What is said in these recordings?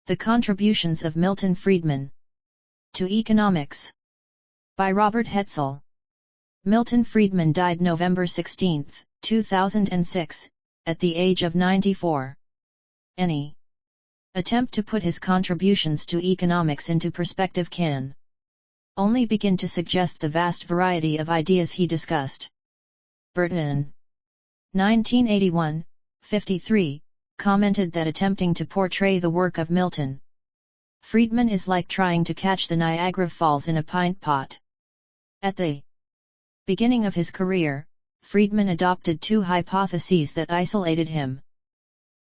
The Contributions of Milton Friedman to Economics by Robert Hetzel. Milton Friedman died November 16, 2006, at the age of 94. Any attempt to put his contributions to economics into perspective can only begin to suggest the vast variety of ideas he discussed. Burton, 1981, 53, commented that attempting to portray the work of Milton Friedman is like trying to catch the Niagara Falls in a pint pot. At the beginning of his career, Friedman adopted two hypotheses that isolated him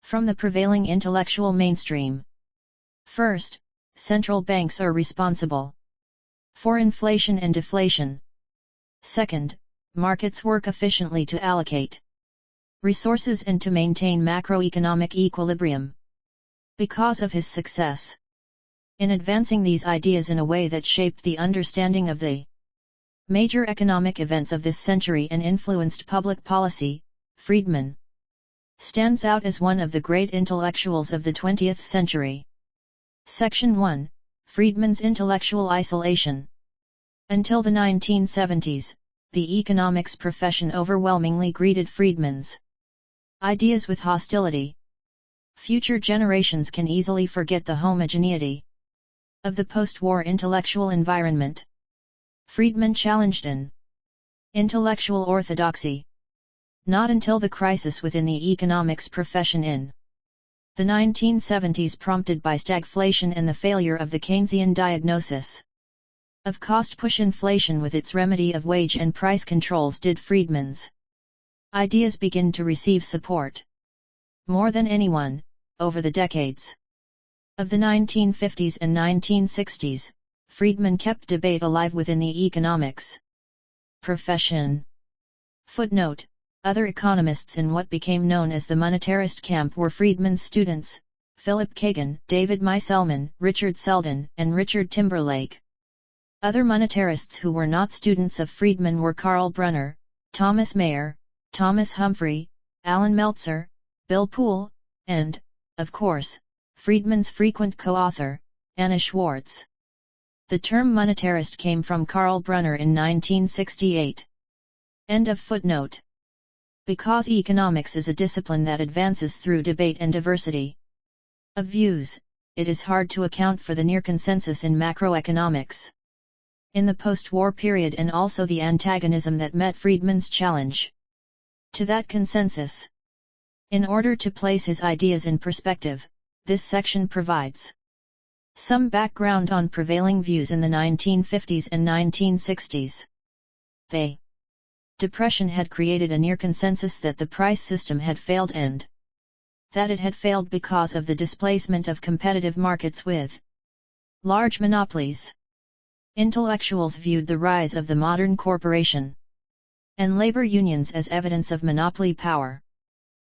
from the prevailing intellectual mainstream. First, central banks are responsible for inflation and deflation. Second, markets work efficiently to allocate resources and to maintain macroeconomic equilibrium. Because of his success in advancing these ideas in a way that shaped the understanding of the major economic events of this century and influenced public policy, Friedman stands out as one of the great intellectuals of the 20th century. Section 1, Friedman's intellectual isolation. Until the 1970s, the economics profession overwhelmingly greeted Friedman's ideas with hostility. Future generations can easily forget the homogeneity of the post-war intellectual environment. Friedman challenged an intellectual orthodoxy. Not until the crisis within the economics profession in the 1970s, prompted by stagflation and the failure of the Keynesian diagnosis of cost-push inflation with its remedy of wage and price controls, did Friedman's ideas begin to receive support. More than anyone, over the decades of the 1950s and 1960s, Friedman kept debate alive within the economics profession. Footnote: other economists in what became known as the monetarist camp were Friedman's students, Philip Kagan, David Meiselman, Richard Selden, and Richard Timberlake. Other monetarists who were not students of Friedman were Karl Brunner, Thomas Mayer, Thomas Humphrey, Alan Meltzer, Bill Poole, and, of course, Friedman's frequent co-author, Anna Schwartz. The term monetarist came from Karl Brunner in 1968. End of footnote. Because economics is a discipline that advances through debate and diversity of views, it is hard to account for the near consensus in macroeconomics in the post-war period, and also the antagonism that met Friedman's challenge to that consensus. In order to place his ideas in perspective, this section provides some background on prevailing views in the 1950s and 1960s. The Depression had created a near consensus that the price system had failed, and that it had failed because of the displacement of competitive markets with large monopolies. Intellectuals viewed the rise of the modern corporation and labor unions as evidence of monopoly power.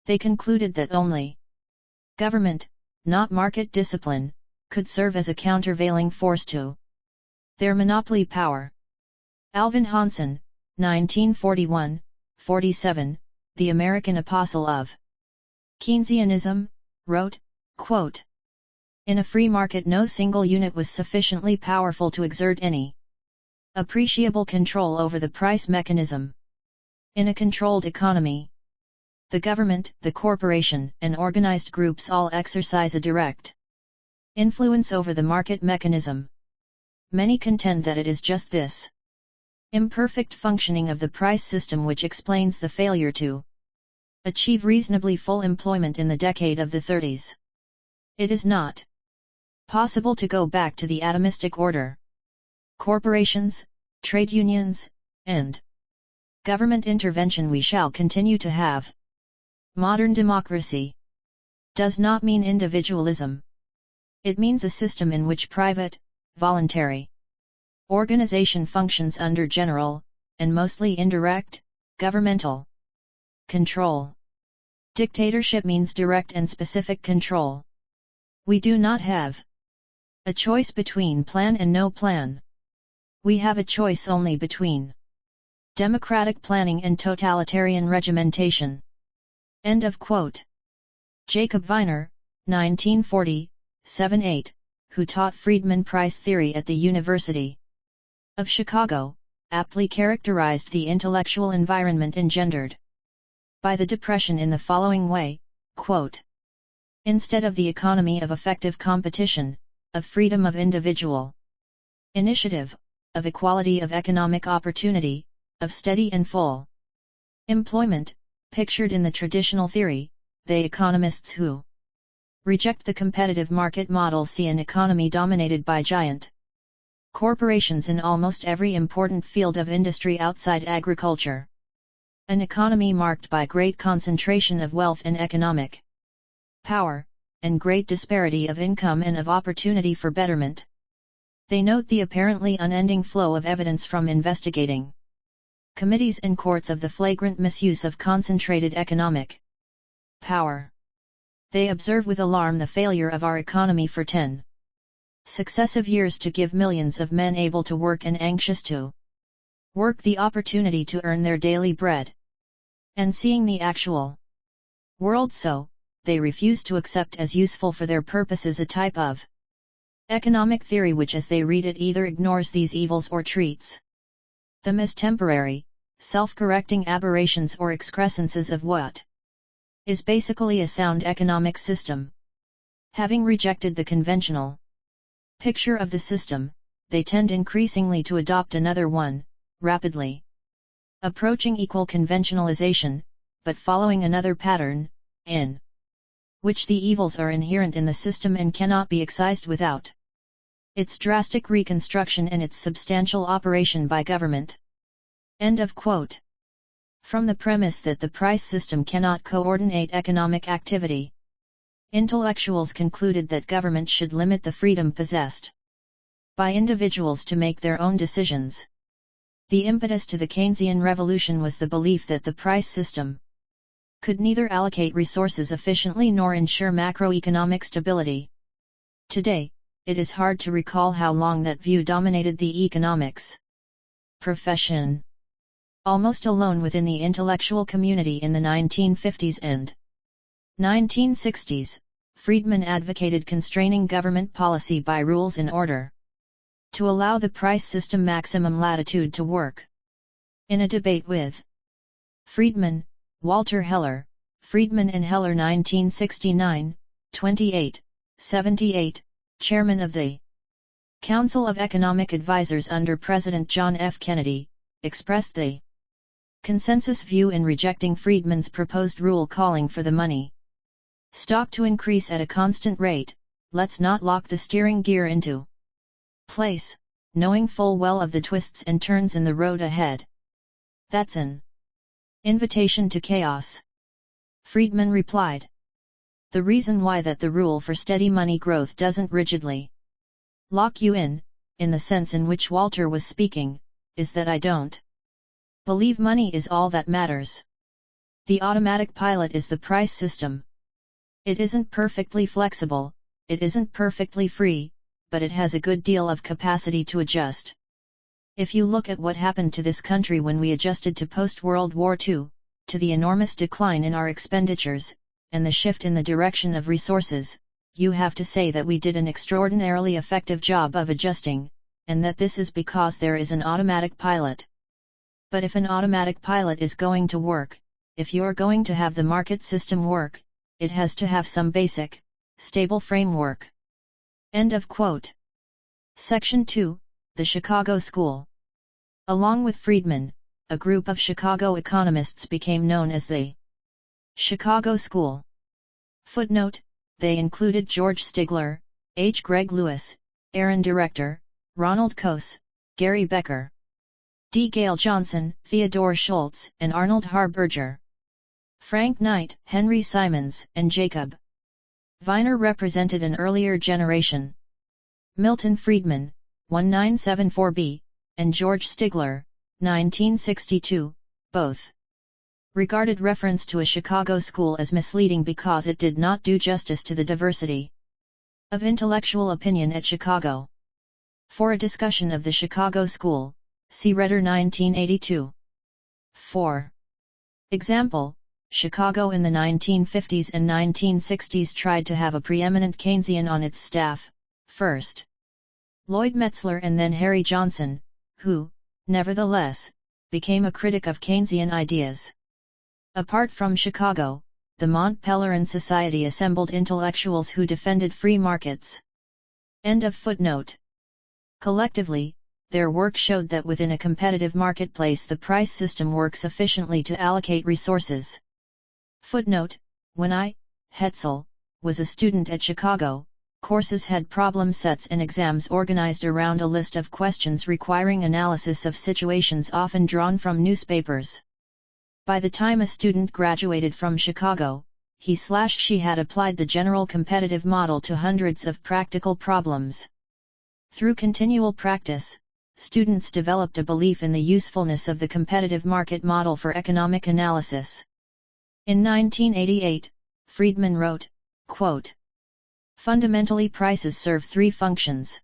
They concluded that only government, not market discipline, could serve as a countervailing force to their monopoly power. Alvin Hansen, 1941-47, the American apostle of Keynesianism, wrote, quote, "In a free market no single unit was sufficiently powerful to exert any appreciable control over the price mechanism. In a controlled economy, the government, the corporation, and organized groups all exercise a direct influence over the market mechanism. Many contend that it is just this imperfect functioning of the price system which explains the failure to achieve reasonably full employment in the decade of the 30s. It is not possible to go back to the atomistic order. Corporations, trade unions, and government intervention we shall continue to have. Modern democracy does not mean individualism. It means a system in which private, voluntary organization functions under general, and mostly indirect, governmental control. Dictatorship means direct and specific control. We do not have a choice between plan and no plan. We have a choice only between democratic planning and totalitarian regimentation." End of quote. Jacob Viner, 1940, 1978, who taught Friedman price theory at the University of Chicago, aptly characterized the intellectual environment engendered by the Depression in the following way, quote, "Instead of the economy of effective competition, of freedom of individual initiative, of equality of economic opportunity, of steady and full employment, pictured in the traditional theory, the economists who reject the competitive market model see an economy dominated by giant corporations in almost every important field of industry outside agriculture. An economy marked by great concentration of wealth and economic power, and great disparity of income and of opportunity for betterment." They note the apparently unending flow of evidence from investigating committees and courts of the flagrant misuse of concentrated economic power. They observe with alarm the failure of our economy for 10 successive years to give millions of men able to work and anxious to work the opportunity to earn their daily bread. And seeing the actual world so, they refuse to accept as useful for their purposes a type of economic theory which as they read it either ignores these evils or treats them as temporary, self-correcting aberrations or excrescences of what is basically a sound economic system. Having rejected the conventional picture of the system, they tend increasingly to adopt another one, rapidly approaching equal conventionalization, but following another pattern, in which the evils are inherent in the system and cannot be excised without its drastic reconstruction and its substantial operation by government. End of quote. From the premise that the price system cannot coordinate economic activity, intellectuals concluded that government should limit the freedom possessed by individuals to make their own decisions. The impetus to the Keynesian revolution was the belief that the price system could neither allocate resources efficiently nor ensure macroeconomic stability. Today, it is hard to recall how long that view dominated the economics profession. Almost alone within the intellectual community in the 1950s and 1960s, Friedman advocated constraining government policy by rules in order to allow the price system maximum latitude to work. In a debate with Friedman, Walter Heller, Friedman and Heller 1969, 28, 78, chairman of the Council of Economic Advisers under President John F. Kennedy, expressed the consensus view in rejecting Friedman's proposed rule calling for the money stock to increase at a constant rate. "Let's not lock the steering gear into place, knowing full well of the twists and turns in the road ahead. That's an invitation to chaos." Friedman replied, "The reason why that the rule for steady money growth doesn't rigidly lock you in the sense in which Walter was speaking, is that I don't believe money is all that matters. The automatic pilot is the price system. It isn't perfectly flexible, it isn't perfectly free, but it has a good deal of capacity to adjust. If you look at what happened to this country when we adjusted to post-World War II, to the enormous decline in our expenditures, and the shift in the direction of resources, you have to say that we did an extraordinarily effective job of adjusting, and that this is because there is an automatic pilot. But if an automatic pilot is going to work, if you're going to have the market system work, it has to have some basic, stable framework." End of quote. Section 2, The Chicago School. Along with Friedman, a group of Chicago economists became known as the Chicago School. Footnote, they included George Stigler, H. Greg Lewis, Aaron Director, Ronald Coase, Gary Becker, D. Gale Johnson, Theodore Schultz, and Arnold Harberger. Frank Knight, Henry Simons, and Jacob Viner represented an earlier generation. Milton Friedman, 1974b, and George Stigler, 1962, both regarded reference to a Chicago school as misleading because it did not do justice to the diversity of intellectual opinion at Chicago. For a discussion of the Chicago School, see Redder 1982. 4. Example, Chicago in the 1950s and 1960s tried to have a preeminent Keynesian on its staff, first Lloyd Metzler and then Harry Johnson, who, nevertheless, became a critic of Keynesian ideas. Apart from Chicago, the Mont Pelerin Society assembled intellectuals who defended free markets. End of footnote. Collectively, their work showed that within a competitive marketplace the price system works efficiently to allocate resources. Footnote: when I, Hetzel, was a student at Chicago, courses had problem sets and exams organized around a list of questions requiring analysis of situations often drawn from newspapers. By the time a student graduated from Chicago, he/she had applied the general competitive model to hundreds of practical problems. Through continual practice, students developed a belief in the usefulness of the competitive market model for economic analysis. In 1988, Friedman wrote, quote, "Fundamentally, prices serve three functions.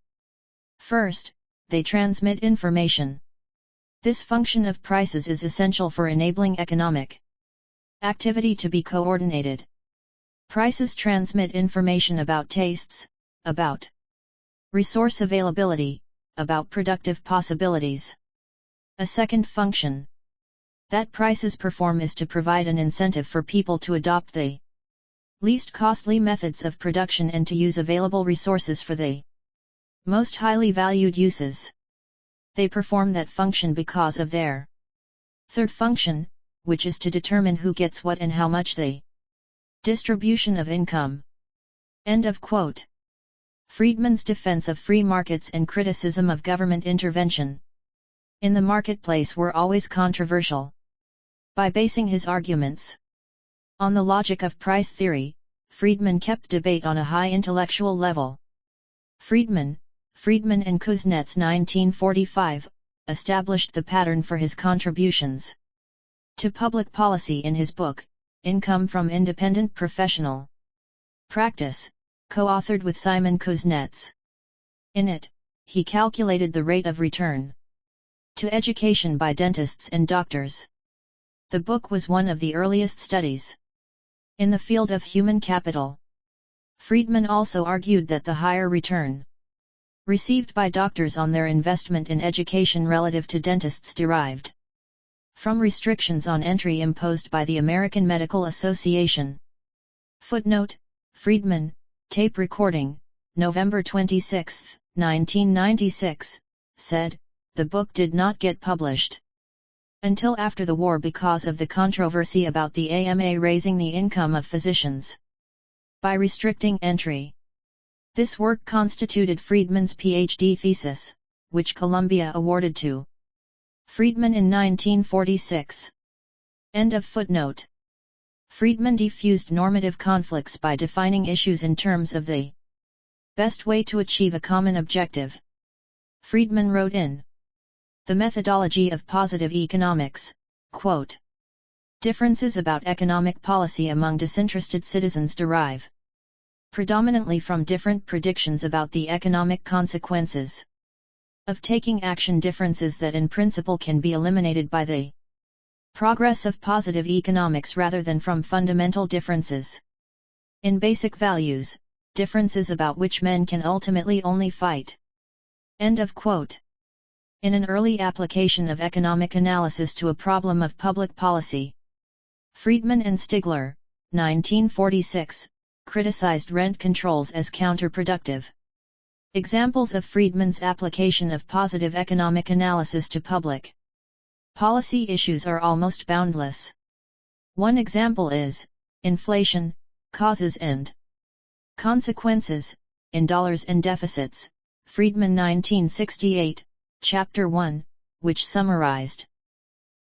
First, they transmit information. This function of prices is essential for enabling economic activity to be coordinated. Prices transmit information about tastes, about resource availability, about productive possibilities. A second function that prices perform is to provide an incentive for people to adopt the least costly methods of production and to use available resources for the most highly valued uses. They perform that function because of their third function, which is to determine who gets what and how much, the distribution of income." End of quote. Friedman's defense of free markets and criticism of government intervention in the marketplace were always controversial. By basing his arguments on the logic of price theory, Friedman kept debate on a high intellectual level. Friedman and Kuznets 1945, established the pattern for his contributions to public policy in his book, Income from Independent Professional Practice, co-authored with Simon Kuznets. In it, he calculated the rate of return to education by dentists and doctors. The book was one of the earliest studies in the field of human capital. Friedman also argued that the higher return received by doctors on their investment in education relative to dentists derived from restrictions on entry imposed by the American Medical Association. Footnote: Friedman, tape recording, November 26, 1996, said, "The book did not get published until after the war because of the controversy about the AMA raising the income of physicians by restricting entry." This work constituted Friedman's PhD thesis, which Columbia awarded to Friedman in 1946. End of footnote. Friedman diffused normative conflicts by defining issues in terms of the best way to achieve a common objective. Friedman wrote in The Methodology of Positive Economics, quote, "Differences about economic policy among disinterested citizens derive predominantly from different predictions about the economic consequences of taking action, differences that in principle can be eliminated by the progress of positive economics rather than from fundamental differences in basic values, differences about which men can ultimately only fight." End of quote. In an early application of economic analysis to a problem of public policy, Friedman and Stigler, 1946, criticized rent controls as counterproductive. Examples of Friedman's application of positive economic analysis to public policy issues are almost boundless. One example is inflation, causes and consequences, in Dollars and Deficits, Friedman 1968, Chapter 1, which summarized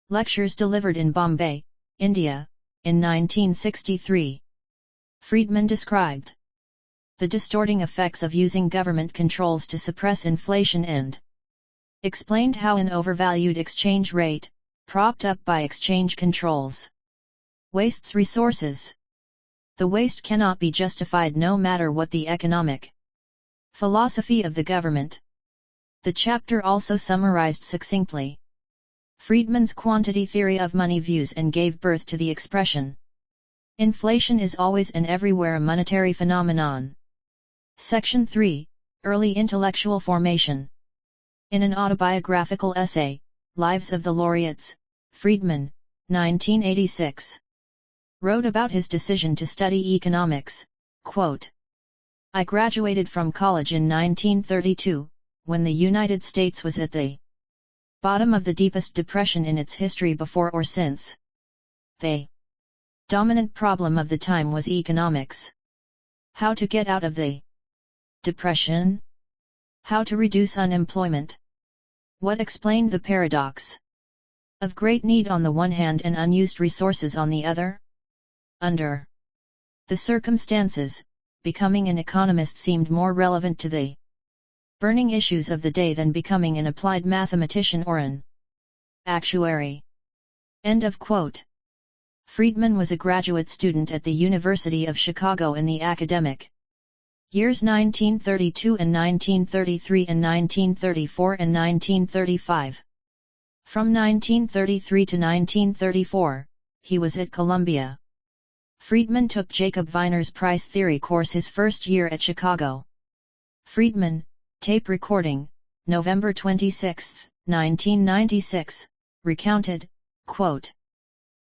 lectures delivered in Bombay, India, in 1963. Friedman described the distorting effects of using government controls to suppress inflation and explained how an overvalued exchange rate, propped up by exchange controls, wastes resources. The waste cannot be justified no matter what the economic philosophy of the government. The chapter also summarized succinctly Friedman's quantity theory of money views and gave birth to the expression Inflation is always and everywhere a monetary phenomenon. Section 3, Early Intellectual Formation. In an autobiographical essay, Lives of the Laureates, Friedman, 1986, wrote about his decision to study economics, quote, "I graduated from college in 1932, when the United States was at the bottom of the deepest depression in its history before or since. The dominant problem of the time was economics. How to get out of the depression? How to reduce unemployment? What explained the paradox of great need on the one hand and unused resources on the other? Under the circumstances, becoming an economist seemed more relevant to the burning issues of the day than becoming an applied mathematician or an actuary." End of quote. Friedman was a graduate student at the University of Chicago in the academic years 1932 and 1933 and 1934 and 1935. From 1933 to 1934, he was at Columbia. Friedman took Jacob Weiner's price theory course his first year at Chicago. Friedman, tape recording, November 26, 1996, recounted, quote,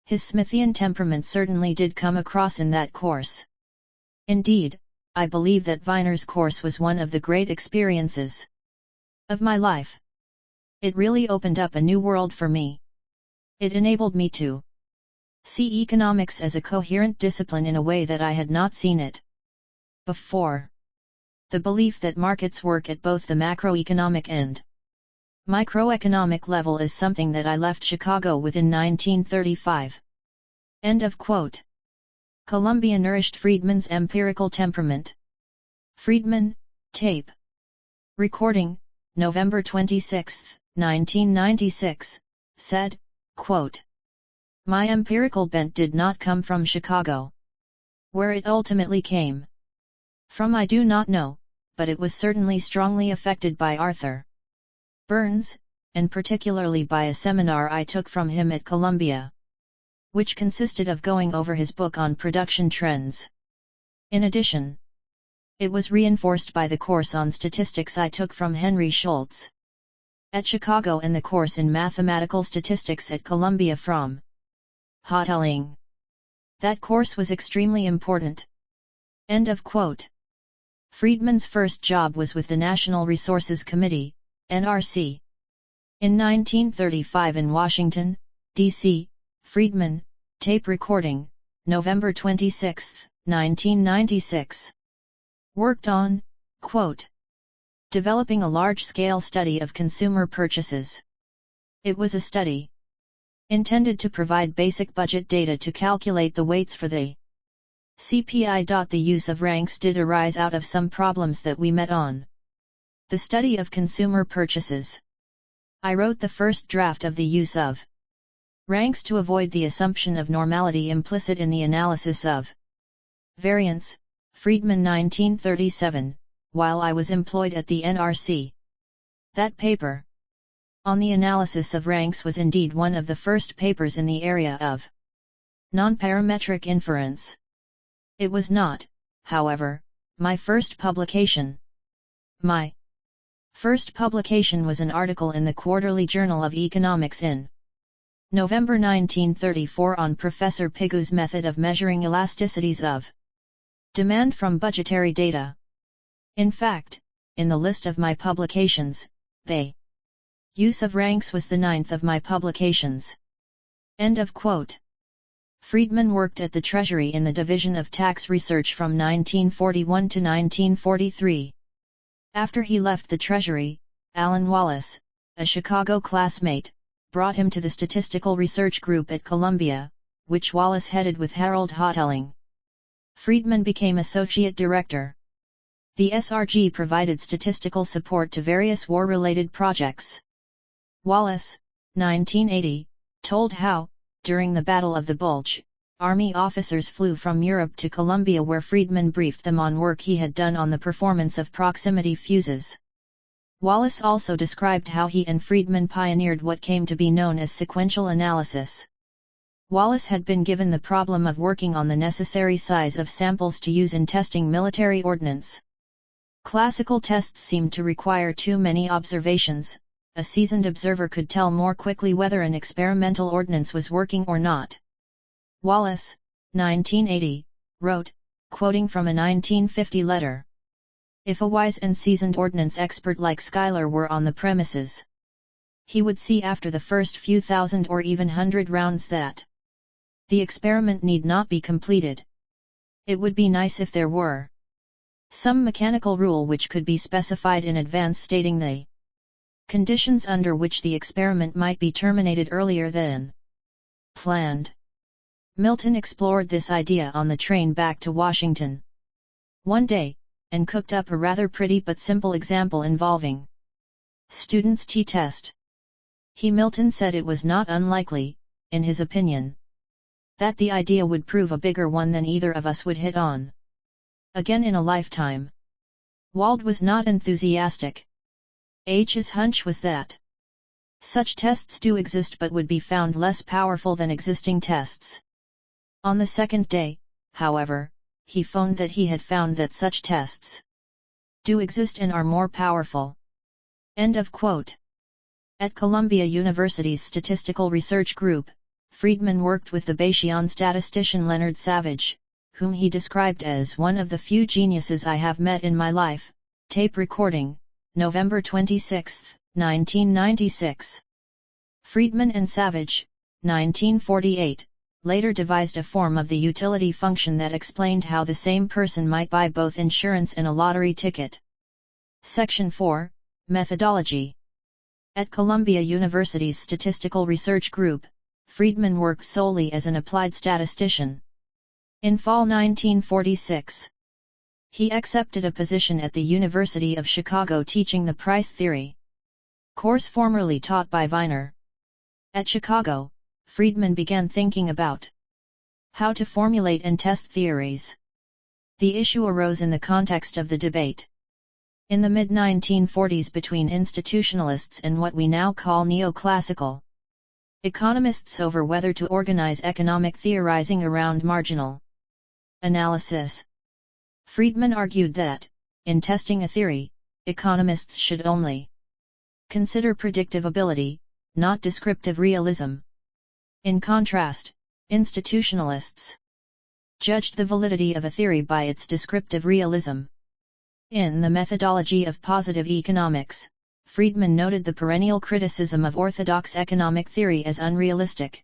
"His Smithian temperament certainly did come across in that course. Indeed, I believe that Weiner's course was one of the great experiences of my life. It really opened up a new world for me. It enabled me to see economics as a coherent discipline in a way that I had not seen it before. The belief that markets work at both the macroeconomic and microeconomic level is something that I left Chicago with in 1935. End of quote. Columbia nourished Friedman's empirical temperament. Friedman, tape recording, November 26, 1996, said, quote, "My empirical bent did not come from Chicago. Where it ultimately came from I do not know, but it was certainly strongly affected by Arthur Burns, and particularly by a seminar I took from him at Columbia, which consisted of going over his book on production trends. In addition, it was reinforced by the course on statistics I took from Henry Schultz at Chicago and the course in mathematical statistics at Columbia from Hetzel. That course was extremely important." End of quote. Friedman's first job was with the National Resources Committee, NRC. In 1935 in Washington, D.C., Friedman, tape recording, November 26, 1996, worked on, quote, "developing a large-scale study of consumer purchases. It was a study intended to provide basic budget data to calculate the weights for the CPI. The use of ranks did arise out of some problems that we met on the study of consumer purchases. I wrote the first draft of the use of ranks to avoid the assumption of normality implicit in the analysis of variance." Friedman 1937, while I was employed at the NRC. That paper on the analysis of ranks was indeed one of the first papers in the area of non-parametric inference. It was not, however, my first publication. My first publication was an article in the Quarterly Journal of Economics in November 1934 on Professor Pigou's method of measuring elasticities of demand from budgetary data. In fact, in the list of my publications, the use of ranks was the 9th of my publications. End of quote. Friedman worked at the Treasury in the Division of Tax Research from 1941 to 1943. After he left the Treasury, Alan Wallace, a Chicago classmate, brought him to the Statistical Research Group at Columbia, which Wallace headed with Harold Hetzel. Friedman became Associate Director. The SRG provided statistical support to various war-related projects. Wallace, 1980, told how, during the Battle of the Bulge, Army officers flew from Europe to Columbia where Friedman briefed them on work he had done on the performance of proximity fuses. Wallace also described how he and Friedman pioneered what came to be known as sequential analysis. Wallace had been given the problem of working on the necessary size of samples to use in testing military ordnance. Classical tests seemed to require too many observations. A seasoned observer could tell more quickly whether an experimental ordnance was working or not. Wallace, 1980, wrote, quoting from a 1950 letter, "If a wise and seasoned ordnance expert like Schuyler were on the premises, he would see after the first few thousand or even 100 rounds that the experiment need not be completed. It would be nice if there were some mechanical rule which could be specified in advance stating the conditions under which the experiment might be terminated earlier than planned." Milton explored this idea on the train back to Washington one day, and cooked up a rather pretty but simple example involving students' t-test. Milton said it was not unlikely, in his opinion, that the idea would prove a bigger one than either of us would hit on again in a lifetime. Wald was not enthusiastic. H's hunch was that such tests do exist but would be found less powerful than existing tests. On the second day, however, he phoned that he had found that such tests do exist and are more powerful. End of quote. At Columbia University's Statistical Research Group, Friedman worked with the Bayesian statistician Leonard Savage, whom he described as one of the few geniuses I have met in my life. Tape recording, November 26, 1996. Friedman and Savage, 1948, later devised a form of the utility function that explained how the same person might buy both insurance and a lottery ticket. Section 4, Methodology. At Columbia University's Statistical Research Group, Friedman worked solely as an applied statistician. In fall 1946, he accepted a position at the University of Chicago teaching the price theory course formerly taught by Viner. At Chicago, Friedman began thinking about how to formulate and test theories. The issue arose in the context of the debate in the mid-1940s between institutionalists and what we now call neoclassical economists over whether to organize economic theorizing around marginal analysis. Friedman argued that, in testing a theory, economists should only consider predictive ability, not descriptive realism. In contrast, institutionalists judged the validity of a theory by its descriptive realism. In The Methodology of Positive Economics, Friedman noted the perennial criticism of orthodox economic theory as unrealistic.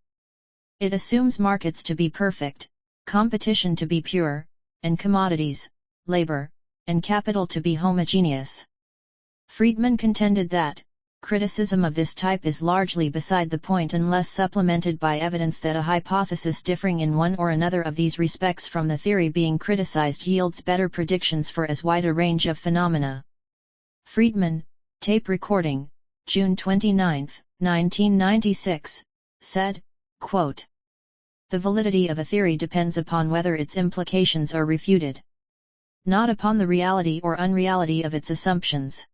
It assumes markets to be perfect, competition to be pure, and commodities, labor, and capital to be homogeneous. Friedman contended that criticism of this type is largely beside the point unless supplemented by evidence that a hypothesis differing in one or another of these respects from the theory being criticized yields better predictions for as wide a range of phenomena. Friedman, tape recording, June 29, 1996, said, quote, "The validity of a theory depends upon whether its implications are refuted, not upon the reality or unreality of its assumptions."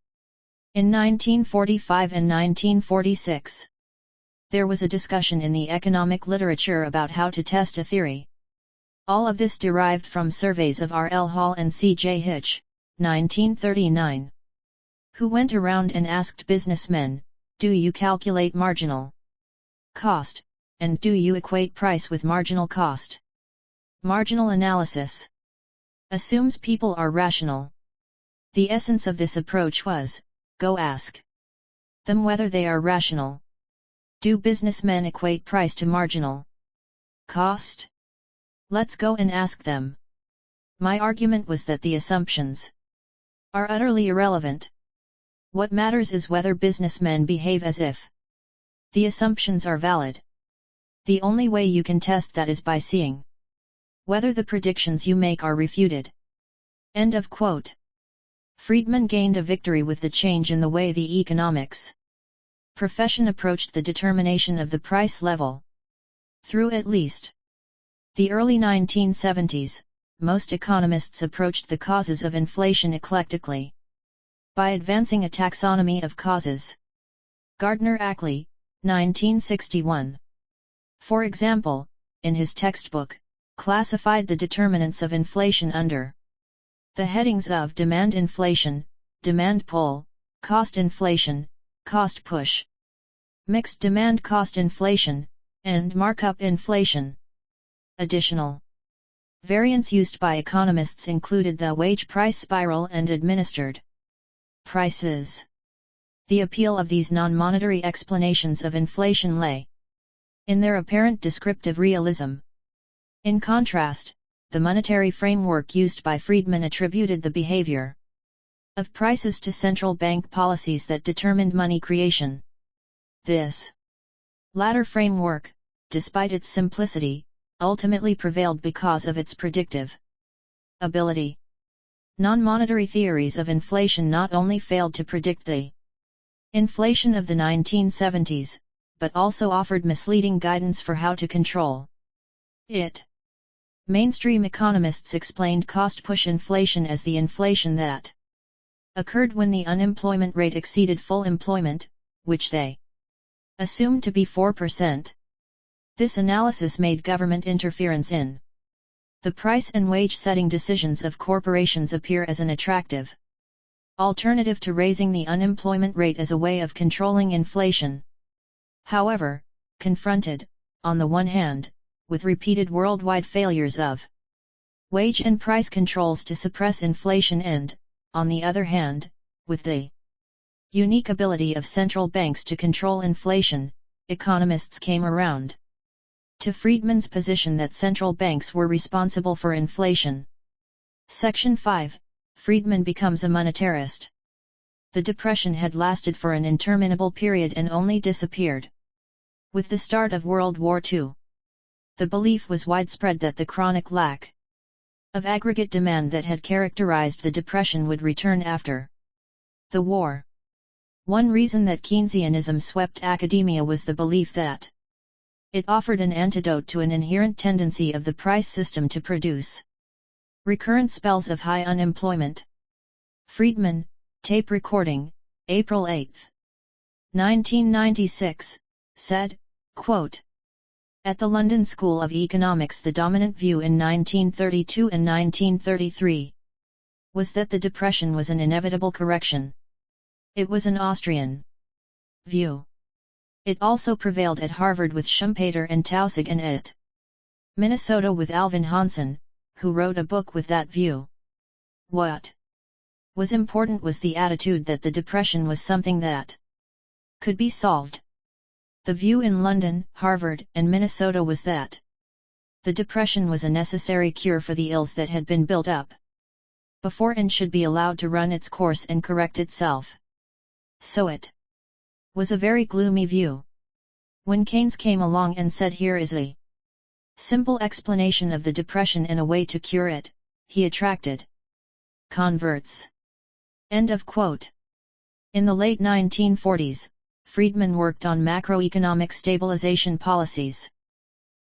In 1945 and 1946, there was a discussion in the economic literature about how to test a theory. All of this derived from surveys of R. L. Hall and C. J. Hitch, 1939, who went around and asked businessmen, "Do you calculate marginal cost, and do you equate price with marginal cost?" Marginal analysis assumes people are rational. The essence of this approach was, go ask them whether they are rational. Do businessmen equate price to marginal cost? Let's go and ask them. My argument was that the assumptions are utterly irrelevant. What matters is whether businessmen behave as if the assumptions are valid. The only way you can test that is by seeing whether the predictions you make are refuted. End of quote. Friedman gained a victory with the change in the way the economics profession approached the determination of the price level. Through at least the early 1970s, most economists approached the causes of inflation eclectically by advancing a taxonomy of causes. Gardner Ackley, 1961. For example, in his textbook, classified the determinants of inflation under the headings of demand inflation, demand pull, cost inflation, cost push, mixed demand cost inflation, and markup inflation. Additional variants used by economists included the wage price spiral and administered prices. The appeal of these non-monetary explanations of inflation lay in their apparent descriptive realism. In contrast, the monetary framework used by Friedman attributed the behavior of prices to central bank policies that determined money creation. This latter framework, despite its simplicity, ultimately prevailed because of its predictive ability. Non-monetary theories of inflation not only failed to predict the inflation of the 1970s, but also offered misleading guidance for how to control it. Mainstream economists explained cost-push inflation as the inflation that occurred when the unemployment rate exceeded full employment, which they assumed to be 4%. This analysis made government interference in the price and wage-setting decisions of corporations appear as an attractive alternative to raising the unemployment rate as a way of controlling inflation. However, confronted, on the one hand, with repeated worldwide failures of wage and price controls to suppress inflation and, on the other hand, with the unique ability of central banks to control inflation, economists came around to Friedman's position that central banks were responsible for inflation. Section 5. Friedman becomes a monetarist. The Depression had lasted for an interminable period and only disappeared with the start of World War II. The belief was widespread that the chronic lack of aggregate demand that had characterized the Depression would return after the war. One reason that Keynesianism swept academia was the belief that it offered an antidote to an inherent tendency of the price system to produce recurrent spells of high unemployment. Friedman, tape recording, April 8, 1996, said, quote, "At the London School of Economics the dominant view in 1932 and 1933 was that the Depression was an inevitable correction. It was an Austrian view. It also prevailed at Harvard with Schumpeter and Taussig and at Minnesota with Alvin Hansen, who wrote a book with that view. What was important was the attitude that the Depression was something that could be solved. The view in London, Harvard, and Minnesota was that the Depression was a necessary cure for the ills that had been built up before and should be allowed to run its course and correct itself. So it was a very gloomy view. When Keynes came along and said here is a simple explanation of the Depression and a way to cure it, he attracted converts." End of quote. In the late 1940s, Friedman worked on macroeconomic stabilization policies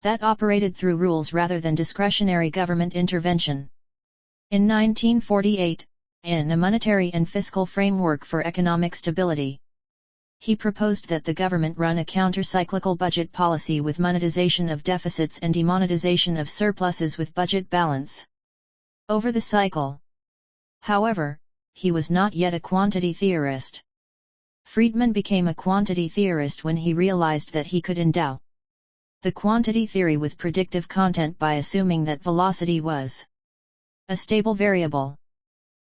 that operated through rules rather than discretionary government intervention. In 1948, in a monetary and fiscal framework for economic stability, he proposed that the government run a counter-cyclical budget policy with monetization of deficits and demonetization of surpluses with budget balance over the cycle. However, he was not yet a quantity theorist. Friedman became a quantity theorist when he realized that he could endow the quantity theory with predictive content by assuming that velocity was a stable variable.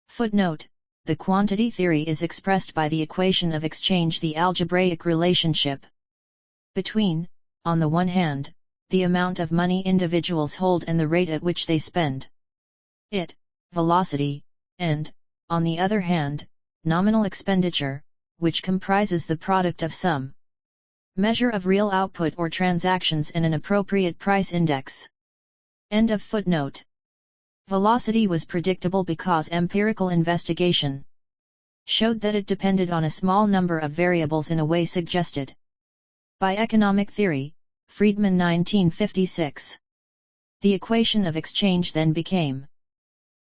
Footnote: the quantity theory is expressed by the equation of exchange, the algebraic relationship between, on the one hand, the amount of money individuals hold and the rate at which they spend it, velocity, and, on the other hand, nominal expenditure, which comprises the product of some measure of real output or transactions and an appropriate price index. End of footnote. Velocity was predictable because empirical investigation showed that it depended on a small number of variables in a way suggested by economic theory, Friedman 1956. The equation of exchange then became,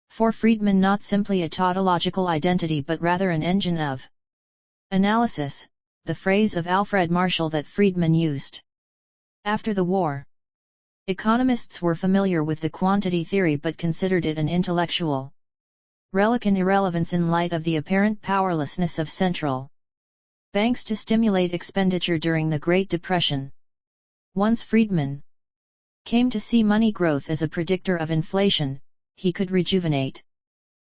for Friedman, not simply a tautological identity but rather an engine of analysis, the phrase of Alfred Marshall that Friedman used after the war. Economists were familiar with the quantity theory but considered it an intellectual relic and irrelevance in light of the apparent powerlessness of central banks to stimulate expenditure during the Great Depression. Once Friedman came to see money growth as a predictor of inflation, he could rejuvenate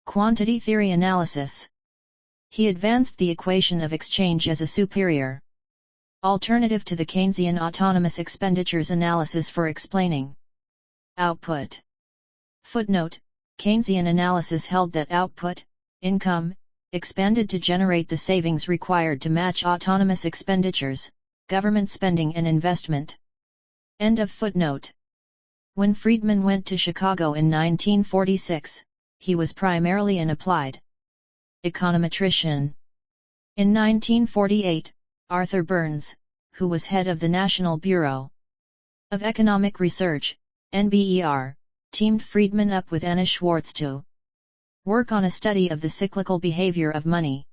quantity theory analysis. He advanced the equation of exchange as a superior alternative to the Keynesian autonomous expenditures analysis for explaining output. Footnote: Keynesian analysis held that output, income, expanded to generate the savings required to match autonomous expenditures, government spending and investment. End of footnote. When Friedman went to Chicago in 1946, he was primarily an applied econometrician. In 1948, Arthur Burns, who was head of the National Bureau of Economic Research, NBER, teamed Friedman up with Anna Schwartz to work on a study of the cyclical behavior of money.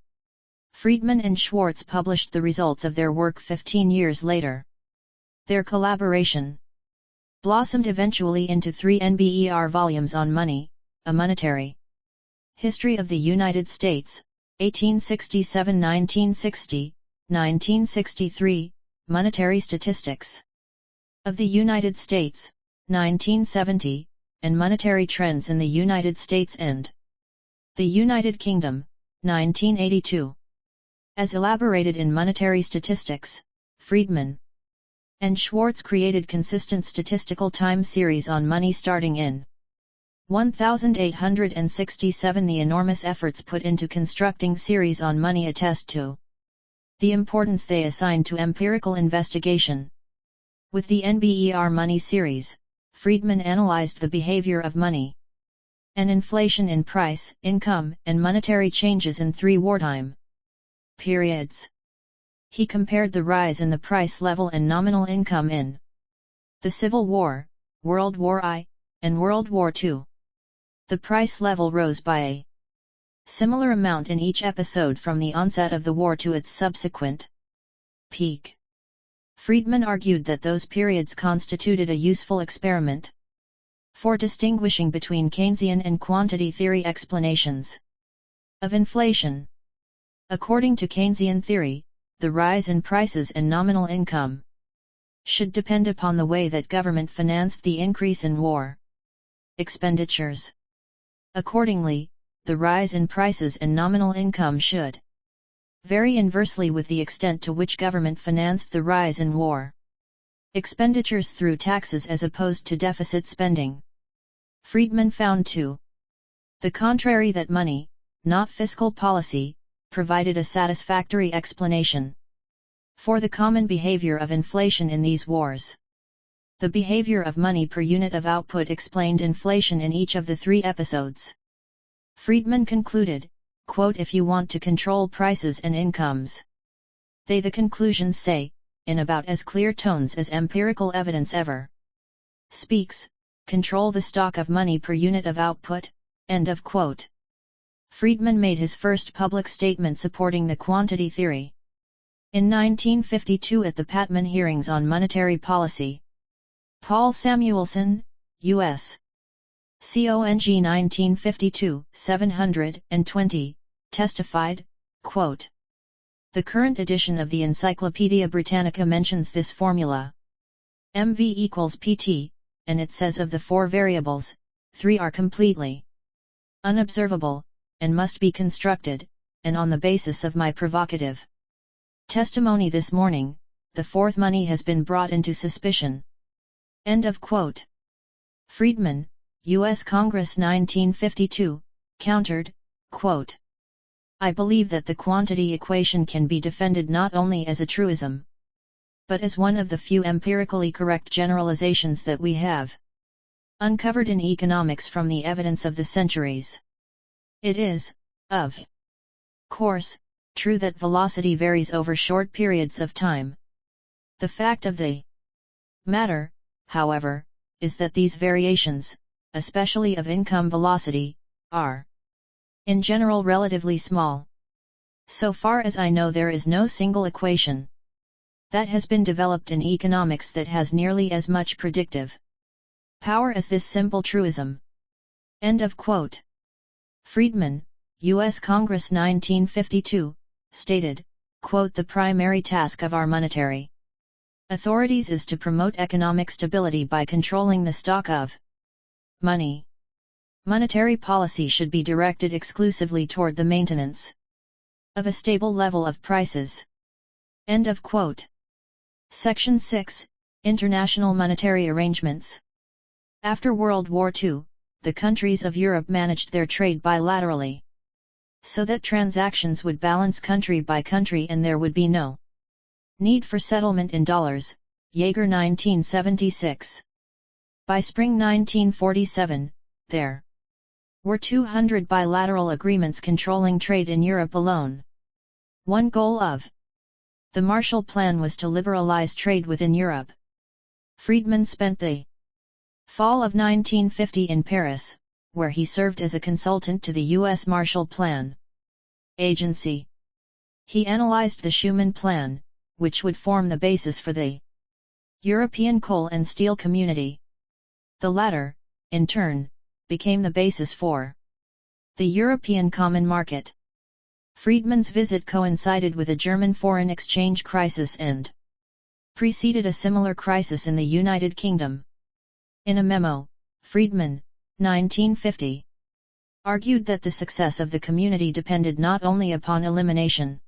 Friedman and Schwartz published the results of their work 15 years later. Their collaboration blossomed eventually into 3 NBER volumes on money, A Monetary History of the United States, 1867–1960, 1963, Monetary Statistics of the United States, 1970, and Monetary Trends in the United States and the United Kingdom, 1982. As elaborated in Monetary Statistics, Friedman and Schwartz created consistent statistical time series on money starting in 1867. The enormous efforts put into constructing series on money attest to the importance they assigned to empirical investigation. With the NBER Money series, Friedman analyzed the behavior of money and inflation in price, income, and monetary changes in 3 wartime periods. He compared the rise in the price level and nominal income in the Civil War, World War I, and World War II. The price level rose by a similar amount in each episode from the onset of the war to its subsequent peak. Friedman argued that those periods constituted a useful experiment for distinguishing between Keynesian and quantity theory explanations of inflation. According to Keynesian theory, the rise in prices and nominal income should depend upon the way that government financed the increase in war expenditures. Accordingly, the rise in prices and nominal income should vary inversely with the extent to which government financed the rise in war expenditures through taxes as opposed to deficit spending. Friedman found to the contrary that money, not fiscal policy, provided a satisfactory explanation for the common behavior of inflation in these wars. The behavior of money per unit of output explained inflation in each of the 3 episodes. Friedman concluded, quote, "If you want to control prices and incomes, the conclusions say, in about as clear tones as empirical evidence ever speaks, control the stock of money per unit of output." End of quote. Friedman made his first public statement supporting the quantity theory in 1952 at the Patman hearings on monetary policy. Paul Samuelson, U.S. Cong 1952, 720, testified, quote, "The current edition of the Encyclopaedia Britannica mentions this formula. MV equals PT, and it says of the 4 variables, 3 are completely unobservable, and must be constructed, and on the basis of my provocative testimony this morning, the 4th money has been brought into suspicion." End of quote. Friedman, U.S. Congress 1952, countered, quote, "I believe that the quantity equation can be defended not only as a truism, but as one of the few empirically correct generalizations that we have uncovered in economics from the evidence of the centuries. It is, of course, true that velocity varies over short periods of time. The fact of the matter, however, is that these variations, especially of income velocity, are, in general, relatively small. So far as I know, there is no single equation that has been developed in economics that has nearly as much predictive power as this simple truism. End of quote. Friedman, U.S. Congress 1952, stated, quote, "The primary task of our monetary authorities is to promote economic stability by controlling the stock of money. Monetary policy should be directed exclusively toward the maintenance of a stable level of prices." End of quote. Section 6, International Monetary Arrangements. After World War II, the countries of Europe managed their trade bilaterally, so that transactions would balance country by country and there would be no need for settlement in dollars. Yeager 1976. By spring 1947, there were 200 bilateral agreements controlling trade in Europe alone. One goal of the Marshall Plan was to liberalize trade within Europe. Friedman spent the fall of 1950 in Paris, where he served as a consultant to the U.S. Marshall Plan Agency. He analyzed the Schuman Plan, which would form the basis for the European Coal and Steel Community. The latter, in turn, became the basis for the European Common Market. Friedman's visit coincided with a German foreign exchange crisis and preceded a similar crisis in the United Kingdom. In a memo, Friedman, 1950, argued that the success of the community depended not only upon elimination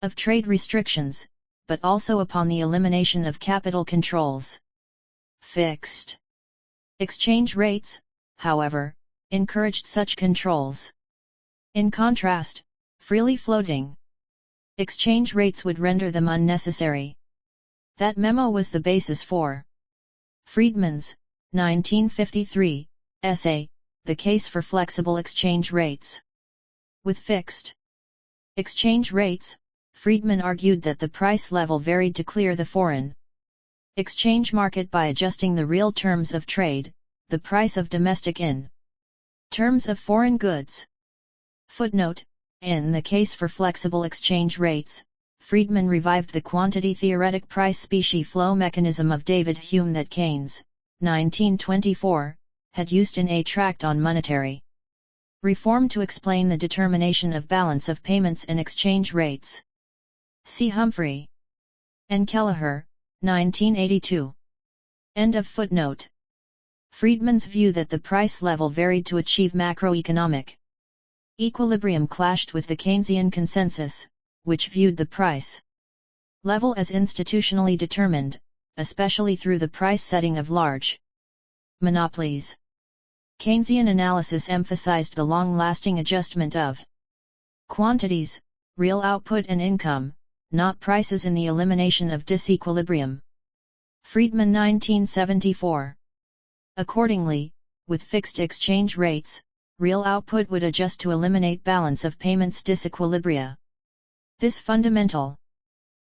of trade restrictions, but also upon the elimination of capital controls. Fixed exchange rates, however, encouraged such controls. In contrast, freely floating exchange rates would render them unnecessary. That memo was the basis for Friedman's 1953 essay, The Case for Flexible Exchange Rates. With fixed exchange rates, Friedman argued that the price level varied to clear the foreign exchange market by adjusting the real terms of trade, the price of domestic in terms of foreign goods. Footnote: in The Case for Flexible Exchange Rates, Friedman revived the quantity-theoretic price-specie flow mechanism of David Hume that Keynes, 1924, had used in a tract on monetary reform to explain the determination of balance of payments and exchange rates. See Humphrey and Kelleher, 1982. End of footnote. Friedman's view that the price level varied to achieve macroeconomic equilibrium clashed with the Keynesian consensus, which viewed the price level as institutionally determined, especially through the price setting of large monopolies. Keynesian analysis emphasized the long-lasting adjustment of quantities, real output and income, not prices, in the elimination of disequilibrium. Friedman 1974. Accordingly, with fixed exchange rates, real output would adjust to eliminate balance of payments disequilibria. This fundamental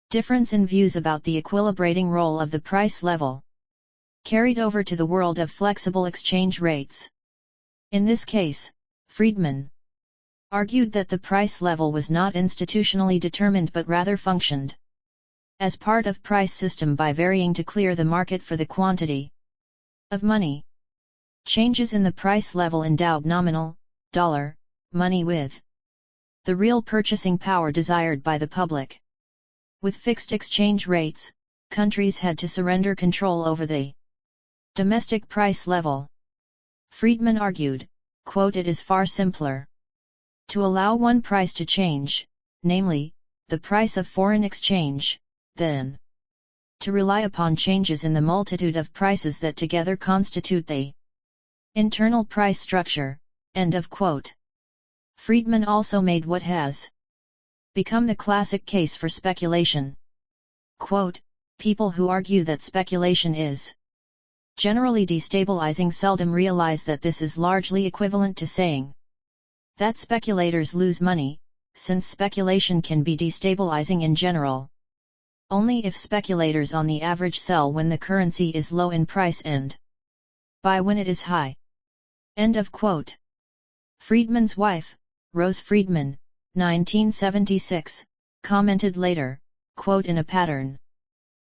difference in views about the equilibrating role of the price level carried over to the world of flexible exchange rates. In this case, Friedman argued that the price level was not institutionally determined but rather functioned as part of price system by varying to clear the market for the quantity of money. Changes in the price level endowed nominal, dollar, money with the real purchasing power desired by the public. With fixed exchange rates, countries had to surrender control over the domestic price level. Friedman argued, quote, "It is far simpler to allow one price to change, namely, the price of foreign exchange, than to rely upon changes in the multitude of prices that together constitute the internal price structure." End of quote. Friedman also made what has become the classic case for speculation. Quote, "People who argue that speculation is generally destabilizing seldom realize that this is largely equivalent to saying that speculators lose money, since speculation can be destabilizing in general only if speculators on the average sell when the currency is low in price and buy when it is high." End of quote. Friedman's wife, Rose Friedman, 1976, commented later, quote, "In a pattern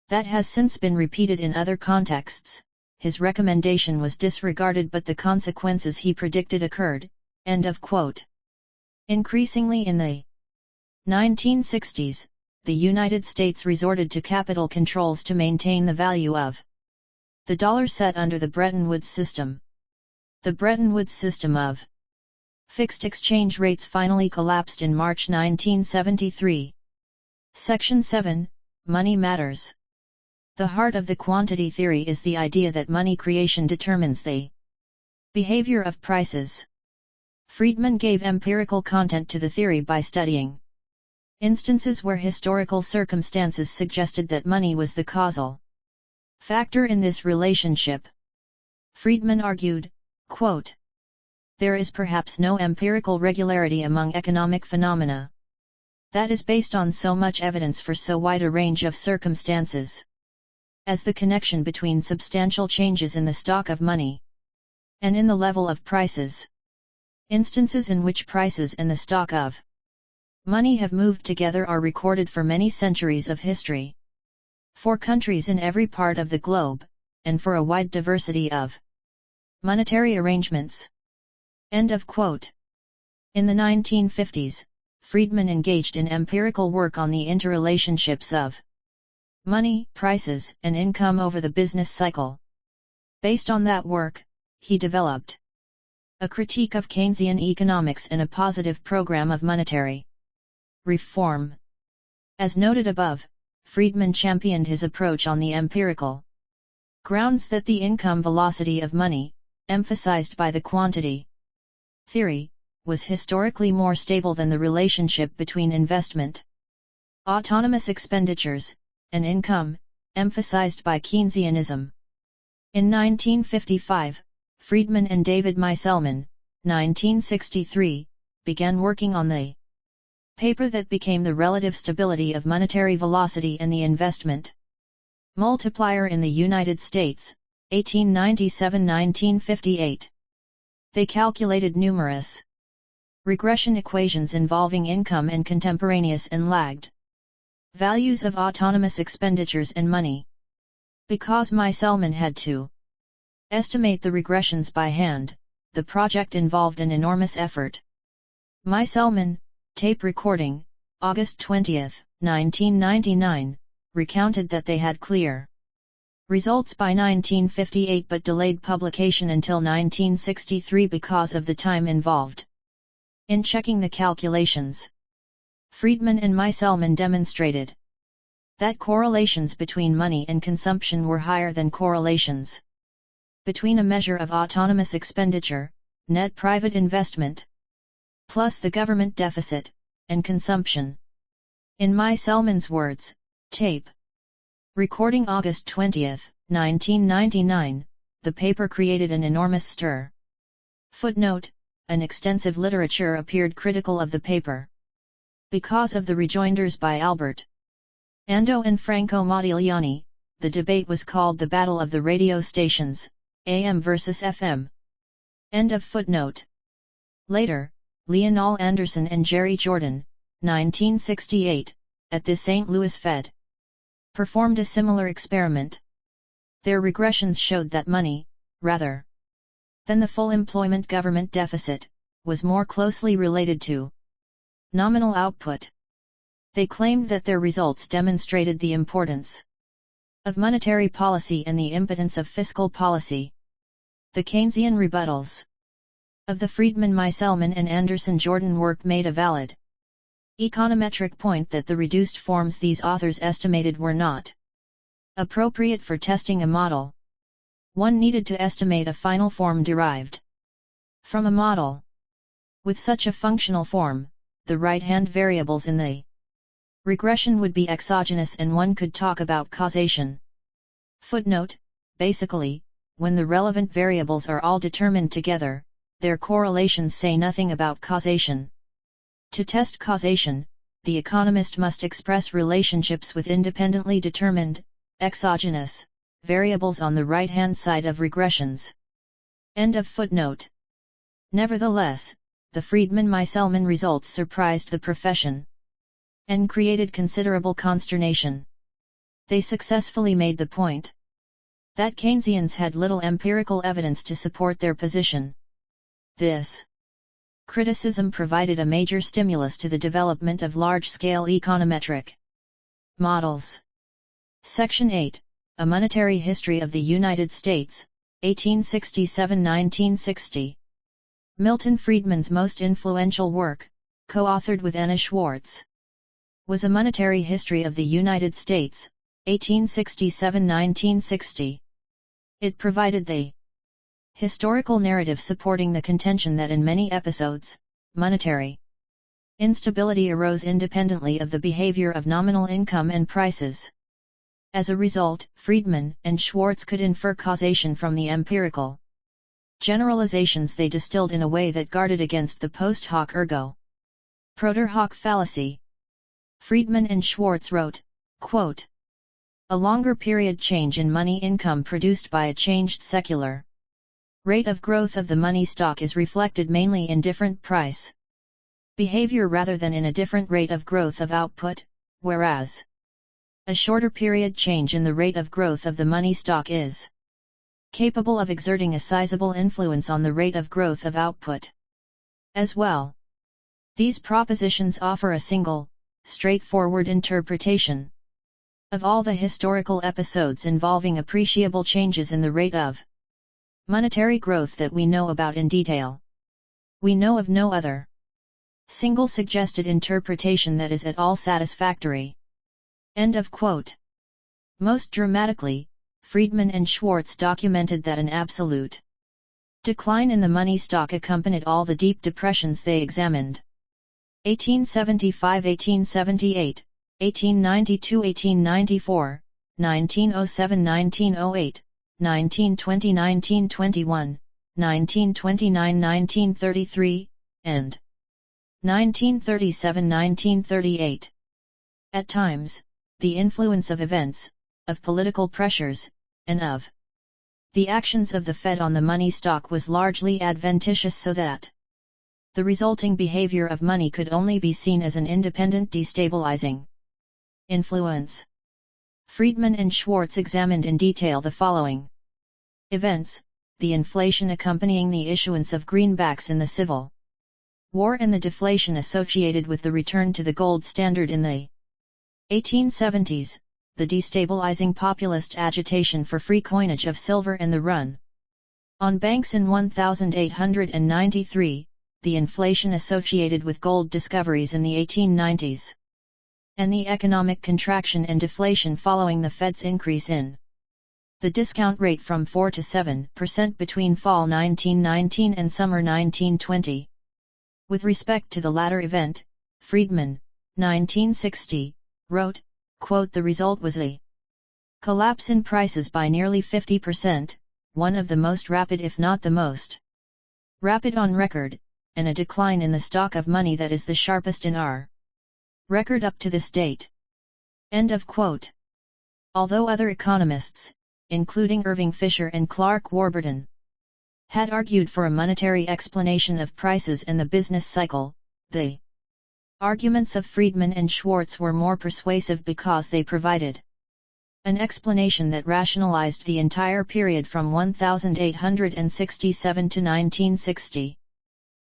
that has since been repeated in other contexts, his recommendation was disregarded, but the consequences he predicted occurred. End of quote. Increasingly in the 1960s, the United States resorted to capital controls to maintain the value of the dollar set under the Bretton Woods system. The Bretton Woods system of fixed exchange rates finally collapsed in March 1973. Section 7, Money Matters. The heart of the quantity theory is the idea that money creation determines the behavior of prices. Friedman gave empirical content to the theory by studying instances where historical circumstances suggested that money was the causal factor in this relationship. Friedman argued, quote, "There is perhaps no empirical regularity among economic phenomena that is based on so much evidence for so wide a range of circumstances as the connection between substantial changes in the stock of money and in the level of prices. Instances in which prices and the stock of money have moved together are recorded for many centuries of history, for countries in every part of the globe, and for a wide diversity of monetary arrangements." End of quote. In the 1950s, Friedman engaged in empirical work on the interrelationships of money, prices, and income over the business cycle. Based on that work, he developed a critique of Keynesian economics and a positive program of monetary reform. As noted above, Friedman championed his approach on the empirical grounds that the income velocity of money, emphasized by the quantity theory, was historically more stable than the relationship between investment, autonomous expenditures, and income, emphasized by Keynesianism. In 1955, Friedman and David Meiselman, 1963, began working on the paper that became The Relative Stability of Monetary Velocity and the Investment Multiplier in the United States, 1897–1958. They calculated numerous regression equations involving income and contemporaneous and lagged values of autonomous expenditures and money. Because Meiselman had to estimate the regressions by hand, the project involved an enormous effort. Meiselman, tape recording, August 20, 1999, recounted that they had clear results by 1958 but delayed publication until 1963 because of the time involved in checking the calculations. Friedman and Meiselman demonstrated that correlations between money and consumption were higher than correlations between a measure of autonomous expenditure, net private investment, plus the government deficit, and consumption. In Meiselman's words, tape recording August 20, 1999, the paper created an enormous stir. Footnote: an extensive literature appeared critical of the paper. Because of the rejoinders by Albert Ando and Franco Modigliani, the debate was called the Battle of the Radio Stations, AM versus FM. End of footnote. Later, Leonal Anderson and Jerry Jordan, 1968, at the St. Louis Fed, performed a similar experiment. Their regressions showed that money, rather than the full employment government deficit, was more closely related to nominal output. They claimed that their results demonstrated the importance of monetary policy and the impotence of fiscal policy. The Keynesian rebuttals of the Friedman-Meiselman and Anderson-Jordan work made a valid econometric point that the reduced forms these authors estimated were not appropriate for testing a model. One needed to estimate a final form derived from a model. With such a functional form, the right-hand variables in the regression would be exogenous and one could talk about causation. Footnote: basically, when the relevant variables are all determined together, their correlations say nothing about causation. To test causation, the economist must express relationships with independently determined, exogenous, variables on the right-hand side of regressions. End of footnote. Nevertheless, the Friedman-Meiselman results surprised the profession and created considerable consternation. They successfully made the point that Keynesians had little empirical evidence to support their position. This criticism provided a major stimulus to the development of large-scale econometric models. Section 8, A Monetary History of the United States, 1867–1960. Milton Friedman's most influential work, co-authored with Anna Schwartz, was A Monetary History of the United States, 1867–1960. It provided the historical narrative supporting the contention that in many episodes, monetary instability arose independently of the behavior of nominal income and prices. As a result, Friedman and Schwartz could infer causation from the empirical generalizations they distilled in a way that guarded against the post hoc ergo propter hoc fallacy. Friedman and Schwartz wrote, quote, "A longer period change in money income produced by a changed secular rate of growth of the money stock is reflected mainly in different price behavior rather than in a different rate of growth of output, whereas a shorter period change in the rate of growth of the money stock is capable of exerting a sizable influence on the rate of growth of output as well." These propositions offer a single, straightforward interpretation of all the historical episodes involving appreciable changes in the rate of monetary growth that we know about in detail. We know of no other single suggested interpretation that is at all satisfactory. End of quote. Most dramatically, Friedman and Schwartz documented that an absolute decline in the money stock accompanied all the deep depressions they examined. 1875–1878, 1892–1894, 1907–1908, 1920–1921, 1929–1933, and 1937–1938. At times, the influence of events, of political pressures, and of the actions of the Fed on the money stock was largely adventitious so that the resulting behavior of money could only be seen as an independent destabilizing influence. Friedman and Schwartz examined in detail the following events: the inflation accompanying the issuance of greenbacks in the Civil War and the deflation associated with the return to the gold standard in the 1870s, the destabilizing populist agitation for free coinage of silver and the run on banks in 1893, the inflation associated with gold discoveries in the 1890s, and the economic contraction and deflation following the Fed's increase in the discount rate from 4 to 7% between fall 1919 and summer 1920. With respect to the latter event, Friedman, 1960, wrote, quote, "The result was a collapse in prices by nearly 50%, one of the most rapid if not the most rapid on record, and a decline in the stock of money that is the sharpest in our record up to this date." End of quote. Although other economists, including Irving Fisher and Clark Warburton, had argued for a monetary explanation of prices and the business cycle, the arguments of Friedman and Schwartz were more persuasive because they provided an explanation that rationalized the entire period from 1867 to 1960.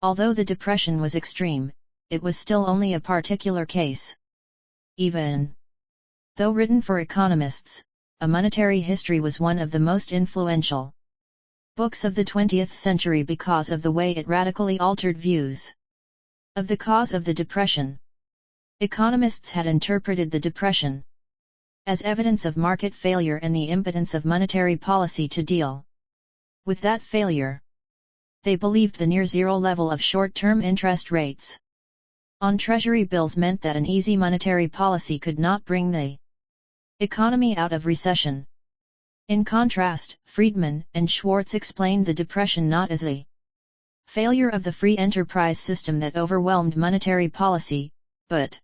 Although the depression was extreme, it was still only a particular case. Even though written for economists, A Monetary History was one of the most influential books of the 20th century because of the way it radically altered views of the cause of the Depression. Economists had interpreted the Depression as evidence of market failure and the impotence of monetary policy to deal with that failure. They believed the near-zero level of short-term interest rates on Treasury bills meant that an easy monetary policy could not bring the economy out of recession. In contrast, Friedman and Schwartz explained the Depression not as a failure of the free enterprise system that overwhelmed monetary policy, but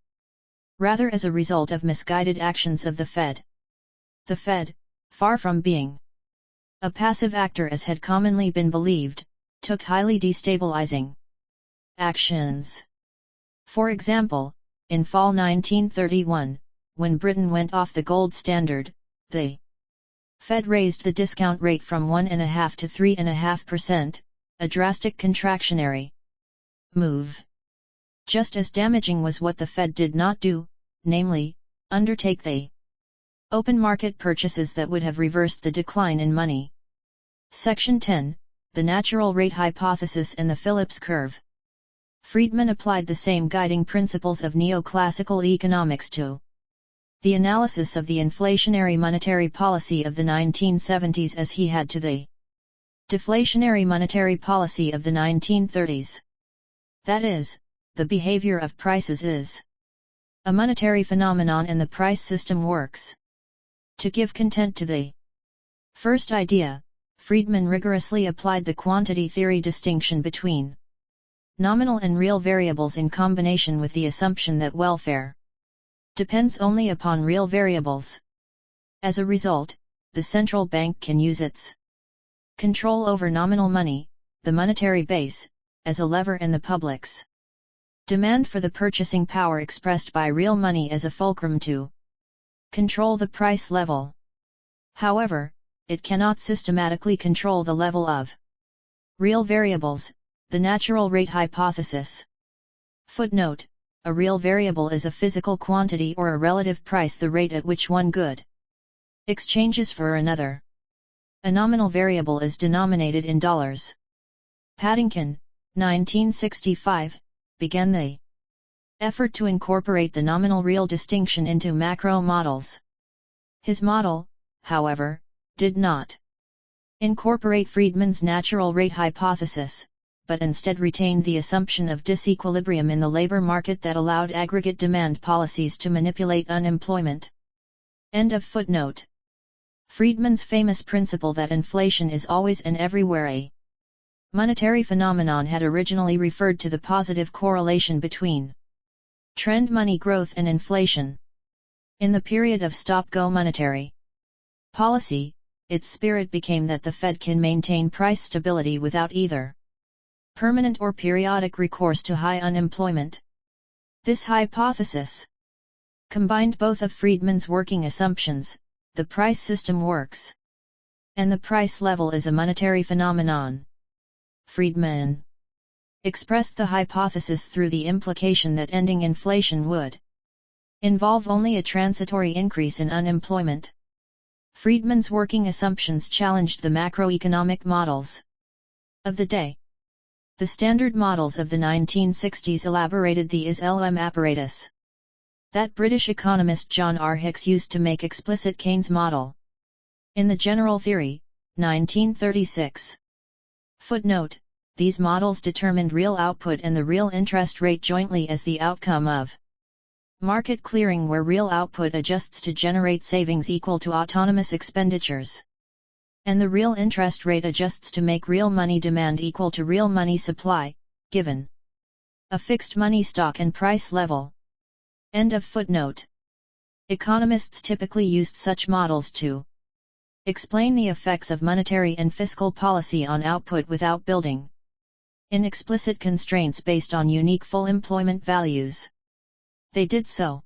rather as a result of misguided actions of the Fed. The Fed, far from being a passive actor as had commonly been believed, took highly destabilizing actions. For example, in fall 1931, when Britain went off the gold standard, the Fed raised the discount rate from 1.5% to 3.5%, a drastic contractionary move. Just as damaging was what the Fed did not do, namely, undertake the open market purchases that would have reversed the decline in money. Section 10, the natural rate hypothesis and the Phillips curve. Friedman applied the same guiding principles of neoclassical economics to the analysis of the inflationary monetary policy of the 1970s as he had to the deflationary monetary policy of the 1930s. That is, the behavior of prices is a monetary phenomenon and the price system works to give content to the first idea. Friedman rigorously applied the quantity theory distinction between nominal and real variables in combination with the assumption that welfare depends only upon real variables. As a result, the central bank can use its control over nominal money, the monetary base, as a lever and the public's demand for the purchasing power expressed by real money as a fulcrum to control the price level. However, it cannot systematically control the level of real variables, the natural rate hypothesis. Footnote: a real variable is a physical quantity or a relative price, the rate at which one good exchanges for another. A nominal variable is denominated in dollars. Paddington, 1965, began the effort to incorporate the nominal-real distinction into macro models. His model, however, did not incorporate Friedman's natural rate hypothesis, but instead retained the assumption of disequilibrium in the labor market that allowed aggregate demand policies to manipulate unemployment. End of footnote. Friedman's famous principle that inflation is always and everywhere a monetary phenomenon had originally referred to the positive correlation between trend money growth and inflation. In the period of stop-go monetary policy, its spirit became that the Fed can maintain price stability without either permanent or periodic recourse to high unemployment. This hypothesis combined both of Friedman's working assumptions: the price system works, and the price level is a monetary phenomenon. Friedman expressed the hypothesis through the implication that ending inflation would involve only a transitory increase in unemployment. Friedman's working assumptions challenged the macroeconomic models of the day. The standard models of the 1960s elaborated the is-LM apparatus that British economist John R. Hicks used to make explicit Keynes' model in the General Theory, 1936. Footnote: these models determined real output and the real interest rate jointly as the outcome of market clearing, where real output adjusts to generate savings equal to autonomous expenditures, and the real interest rate adjusts to make real money demand equal to real money supply, given a fixed money stock and price level. End of footnote. Economists typically used such models to explain the effects of monetary and fiscal policy on output without building in explicit constraints based on unique full employment values. They did so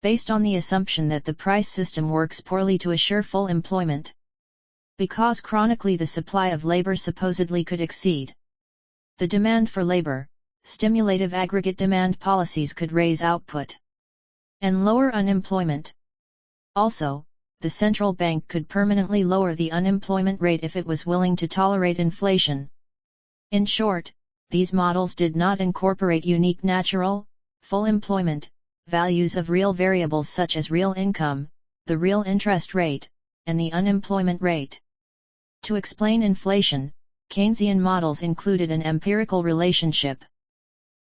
based on the assumption that the price system works poorly to assure full employment, because chronically the supply of labor supposedly could exceed the demand for labor. Stimulative aggregate demand policies could raise output and lower unemployment. Also, the central bank could permanently lower the unemployment rate if it was willing to tolerate inflation. In short, these models did not incorporate unique natural, full employment values of real variables such as real income, the real interest rate, and the unemployment rate. To explain inflation, Keynesian models included an empirical relationship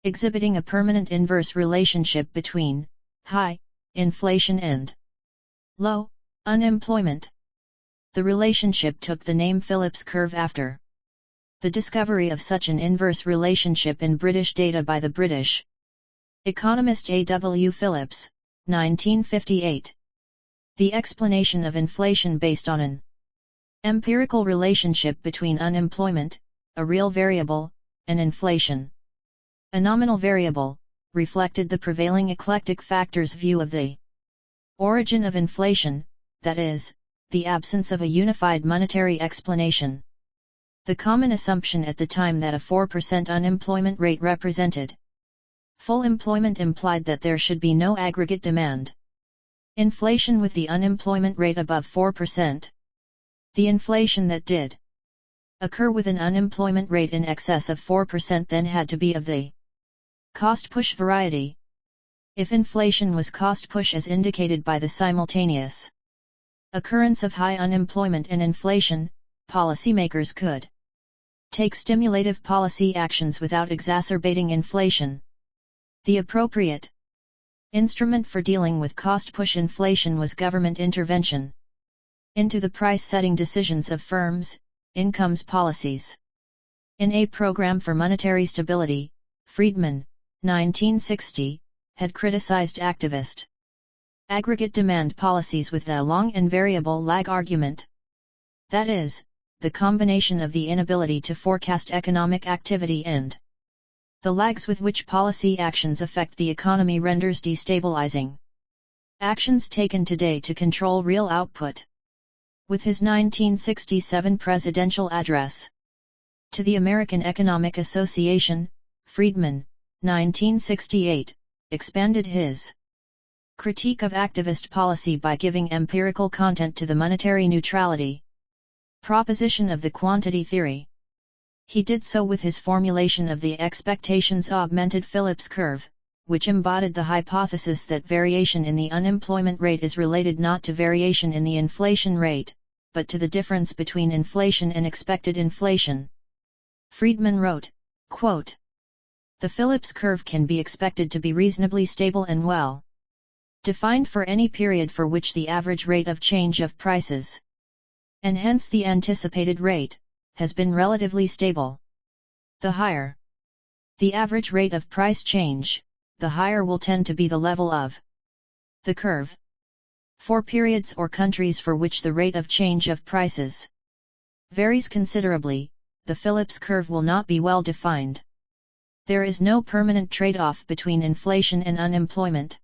exhibiting a permanent inverse relationship between high inflation and low unemployment. The relationship took the name Phillips curve after the discovery of such an inverse relationship in British data by the British economist A. W. Phillips, 1958. The explanation of inflation based on an empirical relationship between unemployment, a real variable, and inflation, a nominal variable, reflected the prevailing eclectic factors view of the origin of inflation, that is, the absence of a unified monetary explanation. The common assumption at the time that a 4% unemployment rate represented full employment implied that there should be no aggregate demand. Inflation with the unemployment rate above 4%. The inflation that did occur with an unemployment rate in excess of 4% then had to be of the cost-push variety. If inflation was cost-push as indicated by the simultaneous occurrence of high unemployment and inflation, policymakers could take stimulative policy actions without exacerbating inflation. The appropriate instrument for dealing with cost-push inflation was government intervention into the price-setting decisions of firms, incomes policies. In a program for monetary stability, Friedman, 1960, had criticized activist aggregate demand policies with the long and variable lag argument. That is, the combination of the inability to forecast economic activity and the lags with which policy actions affect the economy renders destabilizing actions taken today to control real output. With his 1967 presidential address to the American Economic Association, Friedman, 1968, expanded his critique of activist policy by giving empirical content to the monetary neutrality proposition of the quantity theory. He did so with his formulation of the expectations augmented Phillips curve, which embodied the hypothesis that variation in the unemployment rate is related not to variation in the inflation rate, but to the difference between inflation and expected inflation. Friedman wrote, quote, "The Phillips curve can be expected to be reasonably stable and well defined for any period for which the average rate of change of prices, and hence the anticipated rate, has been relatively stable. The higher the average rate of price change, the higher will tend to be the level of the curve. For periods or countries for which the rate of change of prices varies considerably, the Phillips curve will not be well defined. There is no permanent trade-off between inflation and unemployment.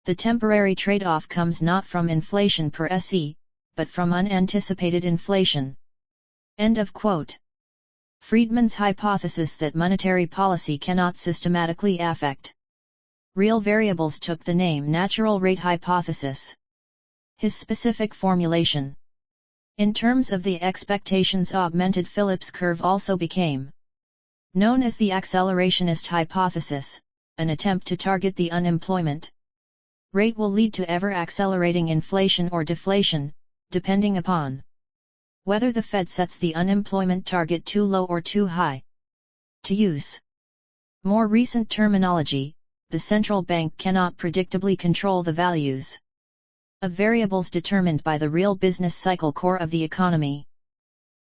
The temporary trade-off comes not from inflation per se, but from unanticipated inflation." End of quote. Friedman's hypothesis that monetary policy cannot systematically affect real variables took the name natural rate hypothesis. His specific formulation in terms of the expectations augmented Phillips curve also became known as the accelerationist hypothesis, an attempt to target the unemployment rate will lead to ever-accelerating inflation or deflation, depending upon whether the Fed sets the unemployment target too low or too high. To use more recent terminology, the central bank cannot predictably control the values of variables determined by the real business cycle core of the economy.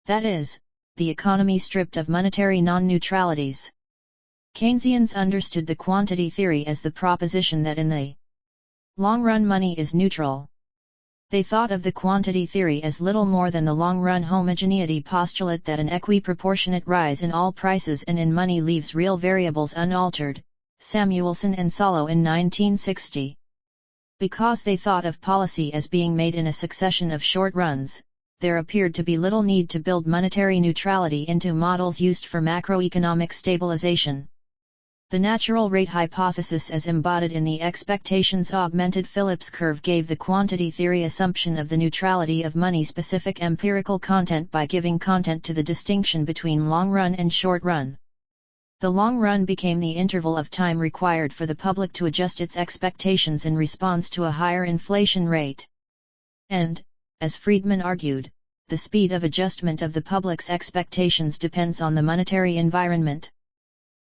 That is, the economy stripped of monetary non-neutralities. Keynesians understood the quantity theory as the proposition that in the long run money is neutral. They thought of the quantity theory as little more than the long-run homogeneity postulate that an equiproportionate rise in all prices and in money leaves real variables unaltered, Samuelson and Solow in 1960. Because they thought of policy as being made in a succession of short runs, there appeared to be little need to build monetary neutrality into models used for macroeconomic stabilization. The natural rate hypothesis as embodied in the expectations augmented Phillips curve gave the quantity theory assumption of the neutrality of money-specific empirical content by giving content to the distinction between long-run and short-run. The long run became the interval of time required for the public to adjust its expectations in response to a higher inflation rate. And, as Friedman argued, the speed of adjustment of the public's expectations depends on the monetary environment.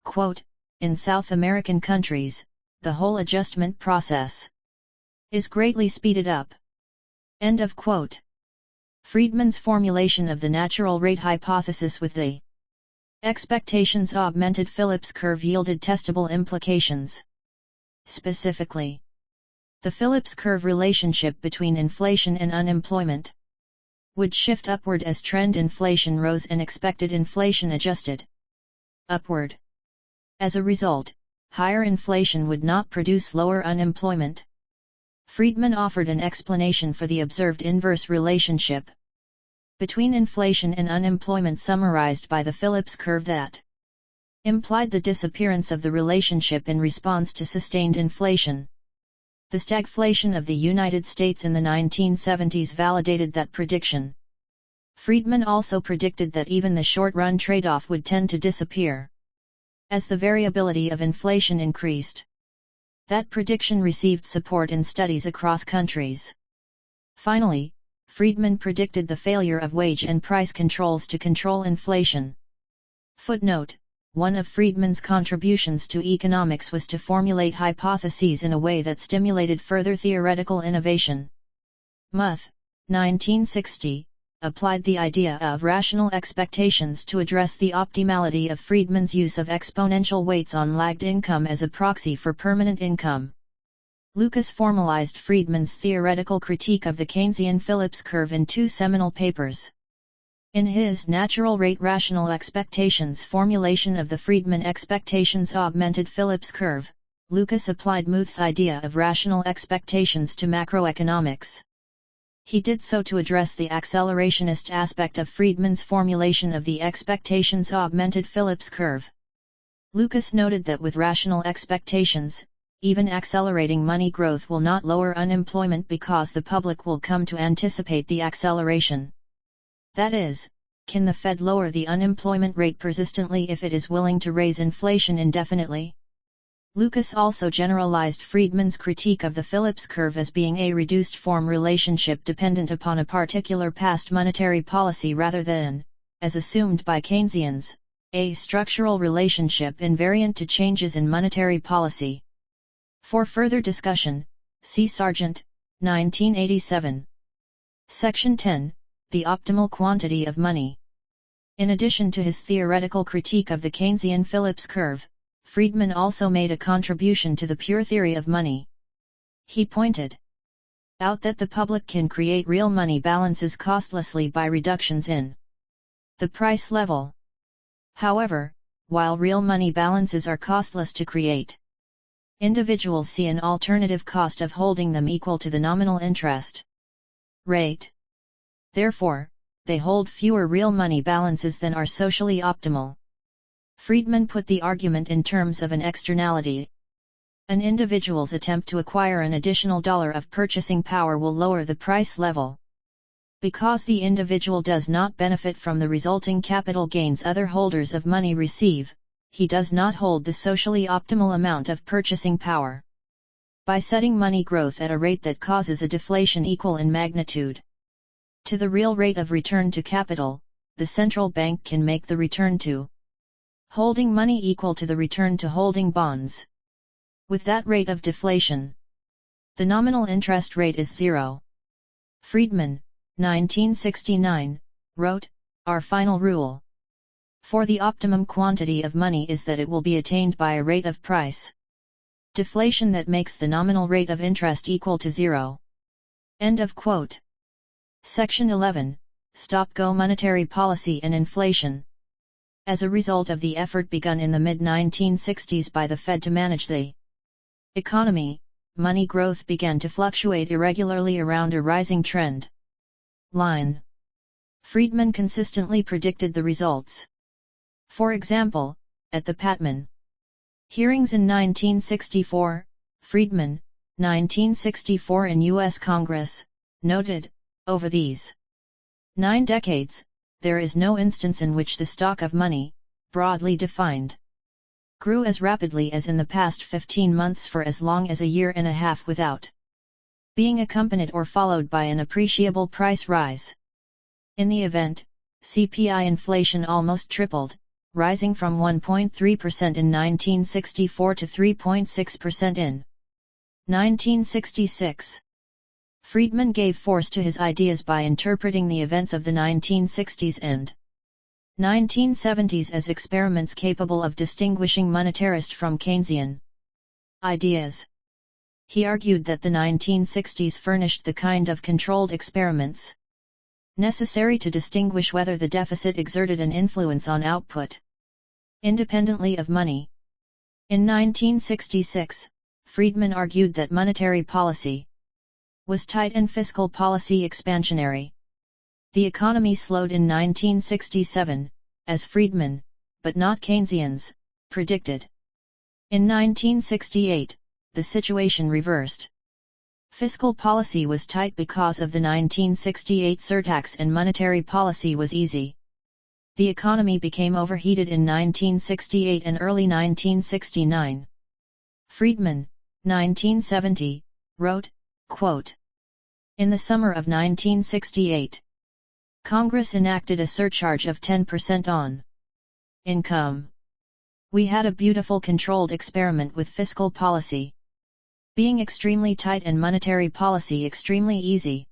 Quote, "In South American countries, the whole adjustment process is greatly speeded up." End of quote. Friedman's formulation of the natural rate hypothesis with the expectations augmented Phillips curve yielded testable implications. Specifically, the Phillips curve relationship between inflation and unemployment would shift upward as trend inflation rose and expected inflation adjusted upward. As a result, higher inflation would not produce lower unemployment. Friedman offered an explanation for the observed inverse relationship between inflation and unemployment summarized by the Phillips curve that implied the disappearance of the relationship in response to sustained inflation. The stagflation of the United States in the 1970s validated that prediction. Friedman also predicted that even the short-run trade-off would tend to disappear as the variability of inflation increased. That prediction received support in studies across countries. Finally, Friedman predicted the failure of wage and price controls to control inflation. Footnote: one of Friedman's contributions to economics was to formulate hypotheses in a way that stimulated further theoretical innovation. Muth, 1960, applied the idea of rational expectations to address the optimality of Friedman's use of exponential weights on lagged income as a proxy for permanent income. Lucas formalized Friedman's theoretical critique of the Keynesian Phillips curve in two seminal papers. In his Natural Rate Rational Expectations formulation of the Friedman expectations augmented Phillips curve, Lucas applied Muth's idea of rational expectations to macroeconomics. He did so to address the accelerationist aspect of Friedman's formulation of the expectations augmented Phillips curve. Lucas noted that with rational expectations, even accelerating money growth will not lower unemployment because the public will come to anticipate the acceleration. That is, can the Fed lower the unemployment rate persistently if it is willing to raise inflation indefinitely? Lucas also generalized Friedman's critique of the Phillips curve as being a reduced form relationship dependent upon a particular past monetary policy rather than, as assumed by Keynesians, a structural relationship invariant to changes in monetary policy. For further discussion, see Sargent, 1987. Section 10, The Optimal Quantity of Money. In addition to his theoretical critique of the Keynesian Phillips curve, Friedman also made a contribution to the pure theory of money. He pointed out that the public can create real money balances costlessly by reductions in the price level. However, while real money balances are costless to create, individuals see an alternative cost of holding them equal to the nominal interest rate. Therefore, they hold fewer real money balances than are socially optimal. Friedman put the argument in terms of an externality. An individual's attempt to acquire an additional dollar of purchasing power will lower the price level. Because the individual does not benefit from the resulting capital gains other holders of money receive, he does not hold the socially optimal amount of purchasing power. By setting money growth at a rate that causes a deflation equal in magnitude to the real rate of return to capital, the central bank can make the return to holding money equal to the return to holding bonds. With that rate of deflation, the nominal interest rate is zero. Friedman, 1969, wrote, "Our final rule for the optimum quantity of money is that it will be attained by a rate of price deflation that makes the nominal rate of interest equal to zero." End of quote. Section 11, Stop-Go Monetary Policy and Inflation. As a result of the effort begun in the mid-1960s by the Fed to manage the economy, money growth began to fluctuate irregularly around a rising trend line. Friedman consistently predicted the results. For example, at the Patman hearings in 1964, Friedman, 1964 in U.S. Congress, noted, "Over these 9 decades, there is no instance in which the stock of money, broadly defined, grew as rapidly as in the past 15 months for as long as a year and a half without being accompanied or followed by an appreciable price rise. In the event, CPI inflation almost tripled, rising from 1.3% in 1964 to 3.6% in 1966. Friedman gave force to his ideas by interpreting the events of the 1960s and 1970s as experiments capable of distinguishing monetarist from Keynesian ideas. He argued that the 1960s furnished the kind of controlled experiments necessary to distinguish whether the deficit exerted an influence on output independently of money. In 1966, Friedman argued that monetary policy Was tight and fiscal policy expansionary. The economy slowed in 1967, as Friedman, but not Keynesians, predicted. In 1968, the situation reversed. Fiscal policy was tight because of the 1968 surtax and monetary policy was easy. The economy became overheated in 1968 and early 1969. Friedman, 1970, wrote, quote, "In the summer of 1968, Congress enacted a surcharge of 10% on income. We had a beautiful controlled experiment with fiscal policy. Being extremely tight and monetary policy extremely easy.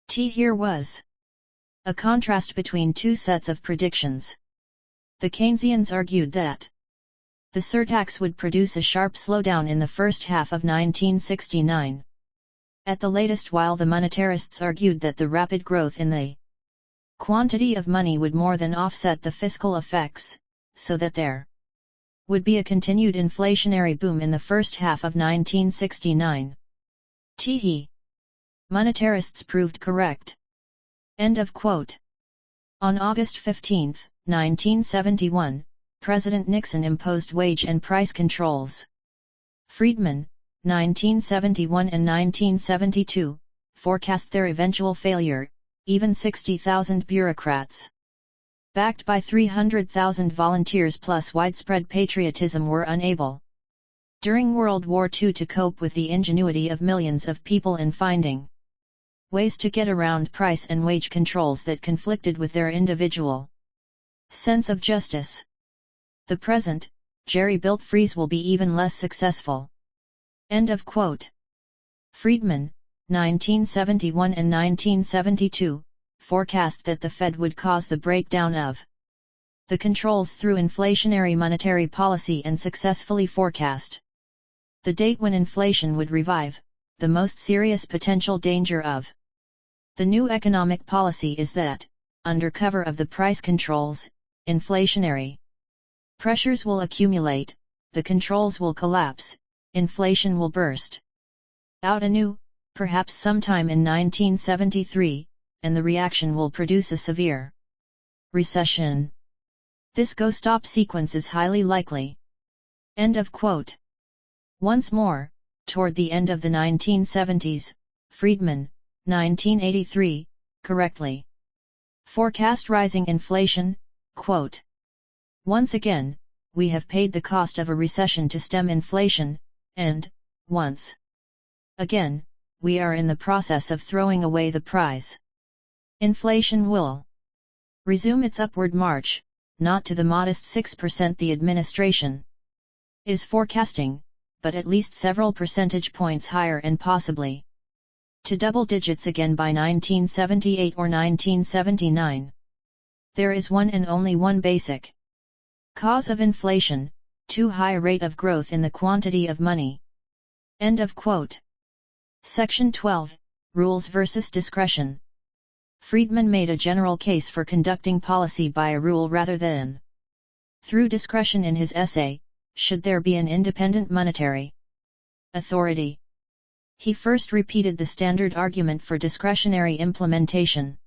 Here was a contrast between two sets of predictions. The Keynesians argued that the surtax would produce a sharp slowdown in the first half of 1969. At the latest, while the monetarists argued that the rapid growth in the quantity of money would more than offset the fiscal effects, so that there would be a continued inflationary boom in the first half of 1969. Monetarists proved correct." End of quote. On August 15, 1971, President Nixon imposed wage and price controls. Friedman, 1971 and 1972, forecast their eventual failure. Even 60,000 bureaucrats, backed by 300,000 volunteers plus widespread patriotism, were unable, during World War II, to cope with the ingenuity of millions of people in finding ways to get around price and wage controls that conflicted with their individual sense of justice. The present, jerry-built freeze will be even less successful. End of quote. Friedman, 1971 and 1972, forecast that the Fed would cause the breakdown of the controls through inflationary monetary policy and successfully forecast the date when inflation would revive. The most serious potential danger of the new economic policy is that, under cover of the price controls, inflationary pressures will accumulate, the controls will collapse, inflation will burst out anew, perhaps sometime in 1973, and the reaction will produce a severe recession. This go-stop sequence is highly likely. End of quote. Once more, toward the end of the 1970s, Friedman, 1983, correctly forecast rising inflation, quote, "Once again, we have paid the cost of a recession to stem inflation, and, once again, we are in the process of throwing away the prize. Inflation will resume its upward march, not to the modest 6% the administration is forecasting, but at least several percentage points higher and possibly to double digits again by 1978 or 1979. There is one and only one basic cause of inflation: too high a rate of growth in the quantity of money." End of quote. Section 12, Rules versus Discretion. Friedman made a general case for conducting policy by a rule rather than through discretion in his essay, Should There Be an Independent Monetary Authority? He first repeated the standard argument for discretionary implementation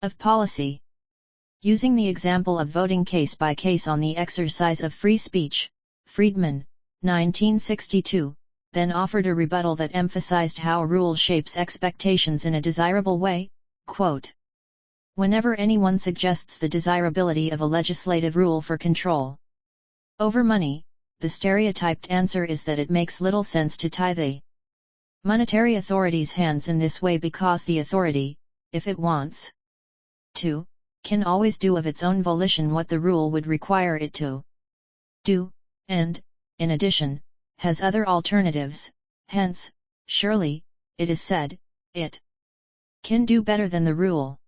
of policy. Using the example of voting case by case on the exercise of free speech, Friedman, 1962, then offered a rebuttal that emphasized how a rule shapes expectations in a desirable way, quote, "Whenever anyone suggests the desirability of a legislative rule for control over money, the stereotyped answer is that it makes little sense to tie the monetary authority's hands in this way because the authority, if it wants to, can always do of its own volition what the rule would require it to do, and, in addition, has other alternatives. Hence, surely, it is said, it can do better than the rule.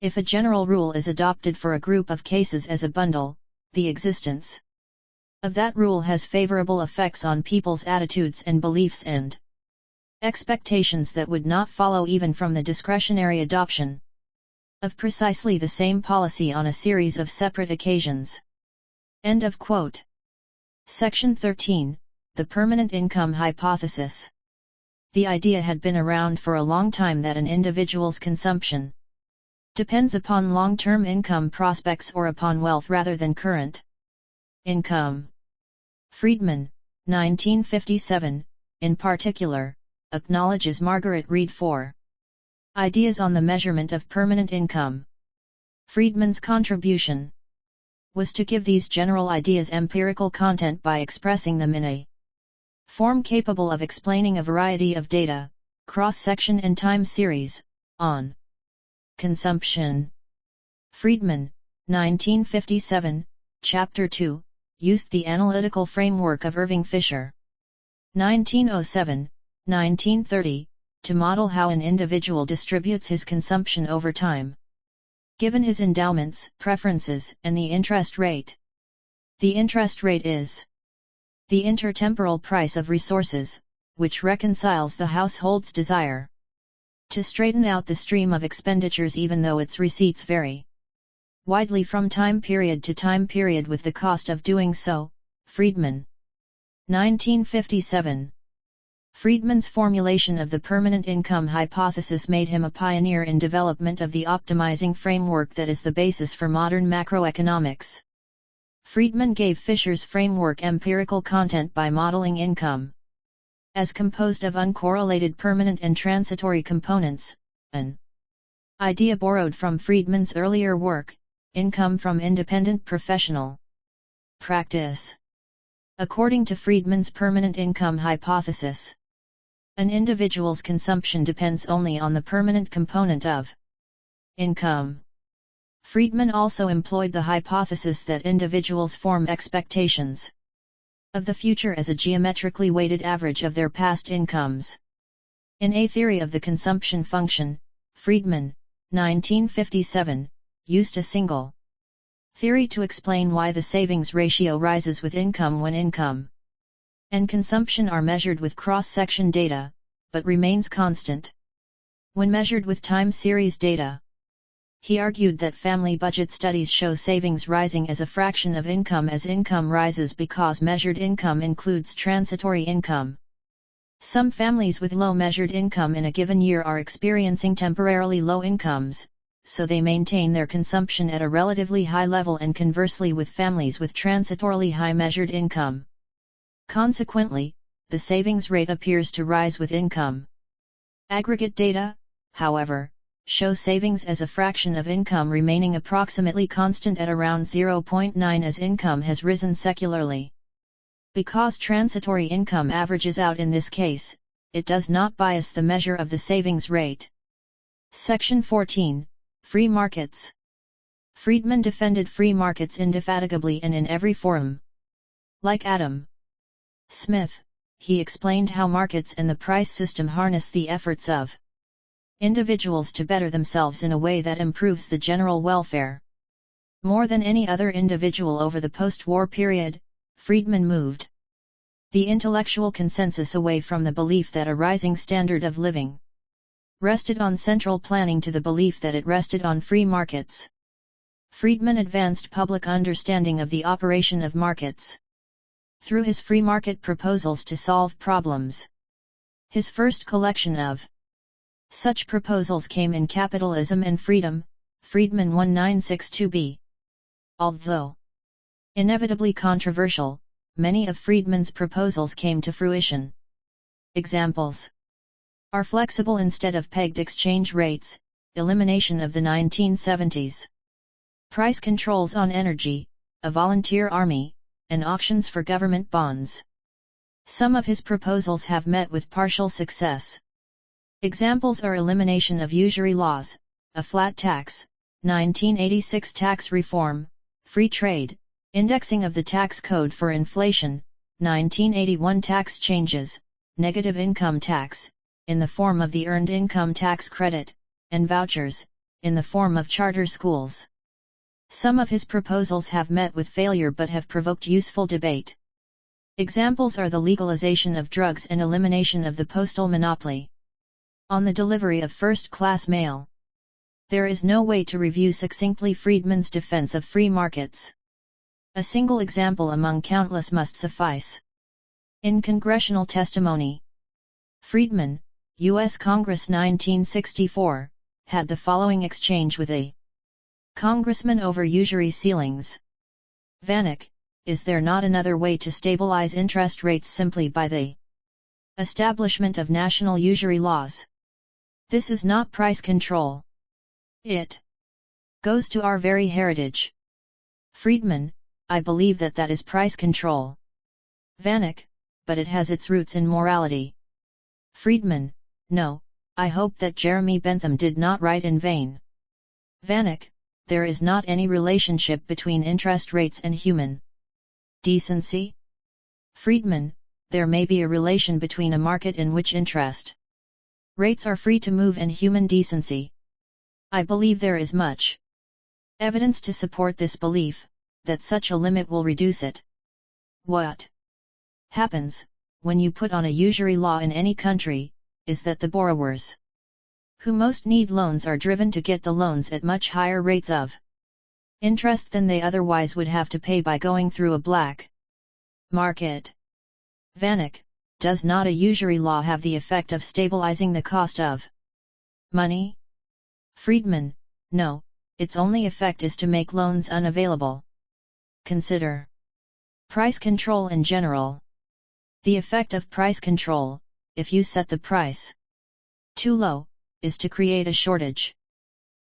If a general rule is adopted for a group of cases as a bundle, the existence of that rule has favorable effects on people's attitudes and beliefs and expectations that would not follow even from the discretionary adoption of precisely the same policy on a series of separate occasions." End of quote. Section 13, The Permanent Income Hypothesis. the idea had been around for a long time that an individual's consumption depends upon long-term income prospects or upon wealth rather than current income. Friedman, 1957, in particular, acknowledges Margaret Reed for ideas on the measurement of permanent income. Friedman's contribution was to give these general ideas empirical content by expressing them in a form capable of explaining a variety of data, cross-section and time series, on consumption. Friedman, 1957, Chapter 2, used the analytical framework of Irving Fisher, 1907, 1930, to model how an individual distributes his consumption over time, given his endowments, preferences, and the interest rate. The interest rate is the intertemporal price of resources, which reconciles the household's desire to straighten out the stream of expenditures even though its receipts vary widely from time period to time period with the cost of doing so. Friedman, 1957. Friedman's formulation of the permanent income hypothesis made him a pioneer in development of the optimizing framework that is the basis for modern macroeconomics. Friedman gave Fisher's framework empirical content by modeling income as composed of uncorrelated permanent and transitory components, an idea borrowed from Friedman's earlier work, Income from Independent Professional Practice. According to Friedman's permanent income hypothesis, an individual's consumption depends only on the permanent component of income. Friedman also employed the hypothesis that individuals form expectations of the future as a geometrically weighted average of their past incomes. In A Theory of the Consumption Function, Friedman, 1957, used a single theory to explain why the savings ratio rises with income when income and consumption are measured with cross-section data, but remains constant when measured with time series data. He argued that family budget studies show savings rising as a fraction of income as income rises because measured income includes transitory income. Some families with low measured income in a given year are experiencing temporarily low incomes, so they maintain their consumption at a relatively high level, and conversely with families with transitorily high measured income. Consequently, the savings rate appears to rise with income. Aggregate data, however, show savings as a fraction of income remaining approximately constant at around 0.9 as income has risen secularly. Because transitory income averages out in this case, it does not bias the measure of the savings rate. Section 14, Free Markets. Friedman defended free markets indefatigably and in every forum. Like Adam Smith, he explained how markets and the price system harness the efforts of individuals to better themselves in a way that improves the general welfare. More than any other individual over the post-war period, Friedman moved the intellectual consensus away from the belief that a rising standard of living rested on central planning to the belief that it rested on free markets. Friedman advanced public understanding of the operation of markets through his free market proposals to solve problems. His first collection of such proposals came in Capitalism and Freedom, Friedman 1962b. Although inevitably controversial, many of Friedman's proposals came to fruition. Examples are flexible instead of pegged exchange rates, elimination of the 1970s price controls on energy, a volunteer army, and auctions for government bonds. Some of his proposals have met with partial success. Examples are elimination of usury laws, a flat tax, 1986 tax reform, free trade, indexing of the tax code for inflation, 1981 tax changes, negative income tax, in the form of the earned income tax credit, and vouchers, in the form of charter schools. Some of his proposals have met with failure but have provoked useful debate. Examples are the legalization of drugs and elimination of the postal monopoly on the delivery of first-class mail. There is no way to review succinctly Friedman's defense of free markets. A single example among countless must suffice. In congressional testimony, Friedman, U.S. Congress 1964, had the following exchange with a congressman over usury ceilings. Vanek, is there not another way to stabilize interest rates simply by the establishment of national usury laws? This is not price control. It goes to our very heritage. Friedman, I believe that is price control. Vanek, but it has its roots in morality. Friedman, no, I hope that Jeremy Bentham did not write in vain. Vanek, there is not any relationship between interest rates and human decency. Friedman, there may be a relation between a market in which interest rates are free to move and human decency. I believe there is much evidence to support this belief, that such a limit will reduce it. What happens, when you put on a usury law in any country, is that the borrowers who most need loans are driven to get the loans at much higher rates of interest than they otherwise would have to pay by going through a black market. Vanek, does not a usury law have the effect of stabilizing the cost of money? Friedman, no, its only effect is to make loans unavailable. Consider price control in general. The effect of price control, if you set the price too low, is to create a shortage.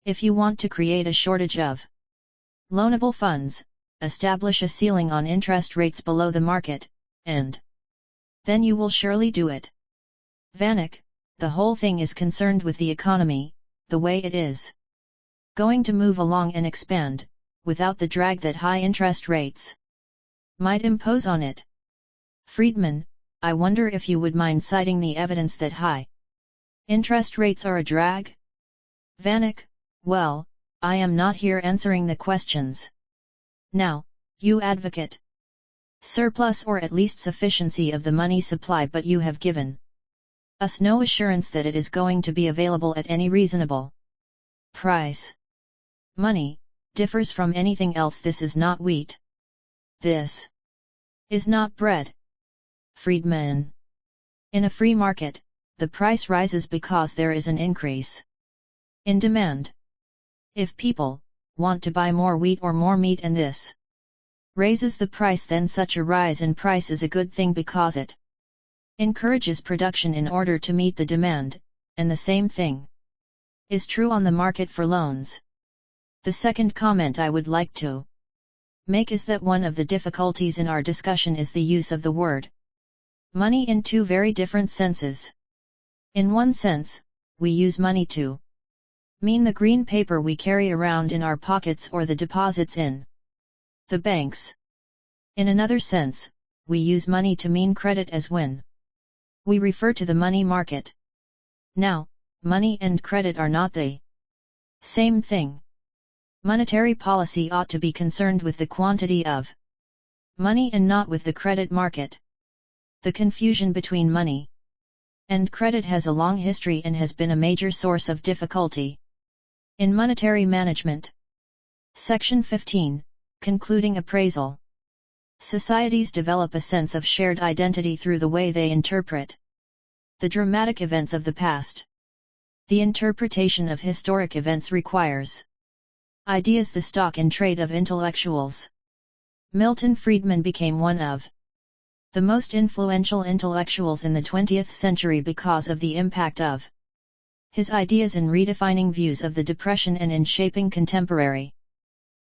If you want to create a shortage of loanable funds, establish a ceiling on interest rates below the market, and then you will surely do it. Vanek, the whole thing is concerned with the economy, the way it is going to move along and expand, without the drag that high interest rates might impose on it. Friedman, I wonder if you would mind citing the evidence that high interest rates are a drag? Vanek, well, I am not here answering the questions. Now, you advocate surplus or at least sufficiency of the money supply, but you have given us no assurance that it is going to be available at any reasonable price. Money differs from anything else. This is not wheat. This is not bread. Friedman, in a free market, the price rises because there is an increase in demand. If people want to buy more wheat or more meat and this raises the price, then such a rise in price is a good thing because it encourages production in order to meet the demand, and the same thing is true on the market for loans. The second comment I would like to make is that one of the difficulties in our discussion is the use of the word money in two very different senses. In one sense, we use money to mean the green paper we carry around in our pockets or the deposits in the banks. In another sense, we use money to mean credit, as when we refer to the money market. Now, money and credit are not the same thing. Monetary policy ought to be concerned with the quantity of money and not with the credit market. The confusion between money and credit has a long history and has been a major source of difficulty in monetary management. Section 15, Concluding Appraisal. Societies develop a sense of shared identity through the way they interpret the dramatic events of the past. The interpretation of historic events requires ideas, the stock in trade of intellectuals. Milton Friedman became one of the most influential intellectuals in the 20th century because of the impact of his ideas in redefining views of the Depression and in shaping contemporary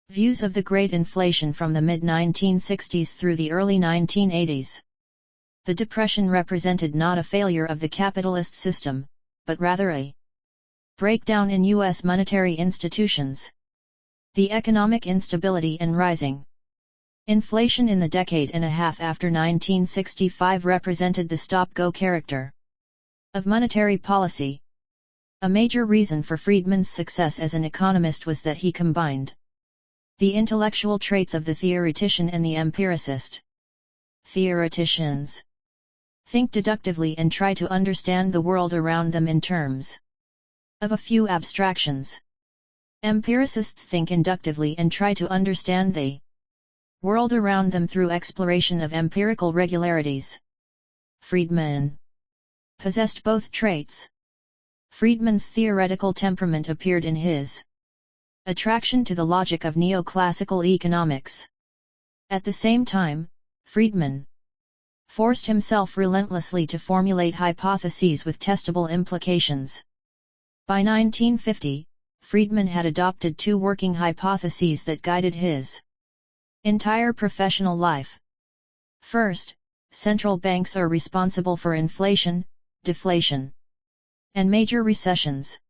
views of the Great Inflation from the mid-1960s through the early 1980s. The Depression represented not a failure of the capitalist system, but rather a breakdown in U.S. monetary institutions. The economic instability and rising inflation in the decade and a half after 1965 represented the stop-go character of monetary policy. A major reason for Friedman's success as an economist was that he combined the intellectual traits of the theoretician and the empiricist. Theoreticians think deductively and try to understand the world around them in terms of a few abstractions. Empiricists think inductively and try to understand the world around them through exploration of empirical regularities. Friedman possessed both traits. Friedman's theoretical temperament appeared in his attraction to the logic of neoclassical economics. At the same time, Friedman forced himself relentlessly to formulate hypotheses with testable implications. By 1950, Friedman had adopted two working hypotheses that guided his entire professional life. First, central banks are responsible for inflation, deflation, and major recessions.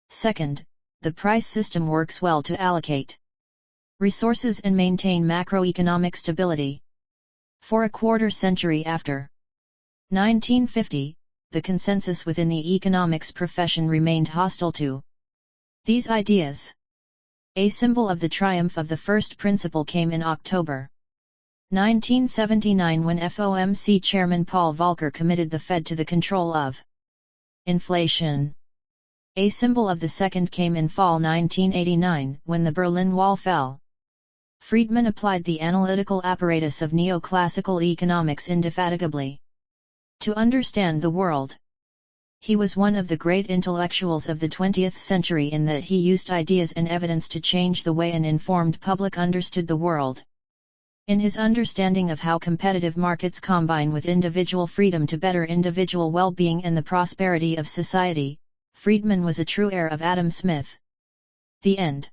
Second, the price system works well to allocate resources and maintain macroeconomic stability. For a quarter century after 1950, the consensus within the economics profession remained hostile to these ideas. A symbol of the triumph of the first principle came in October 1979 when FOMC Chairman Paul Volcker committed the Fed to the control of inflation. A symbol of the second came in fall 1989 when the Berlin Wall fell. Friedman applied the analytical apparatus of neoclassical economics indefatigably to understand the world. He was one of the great intellectuals of the 20th century in that he used ideas and evidence to change the way an informed public understood the world. In his understanding of how competitive markets combine with individual freedom to better individual well-being and the prosperity of society, Friedman was a true heir of Adam Smith. The end.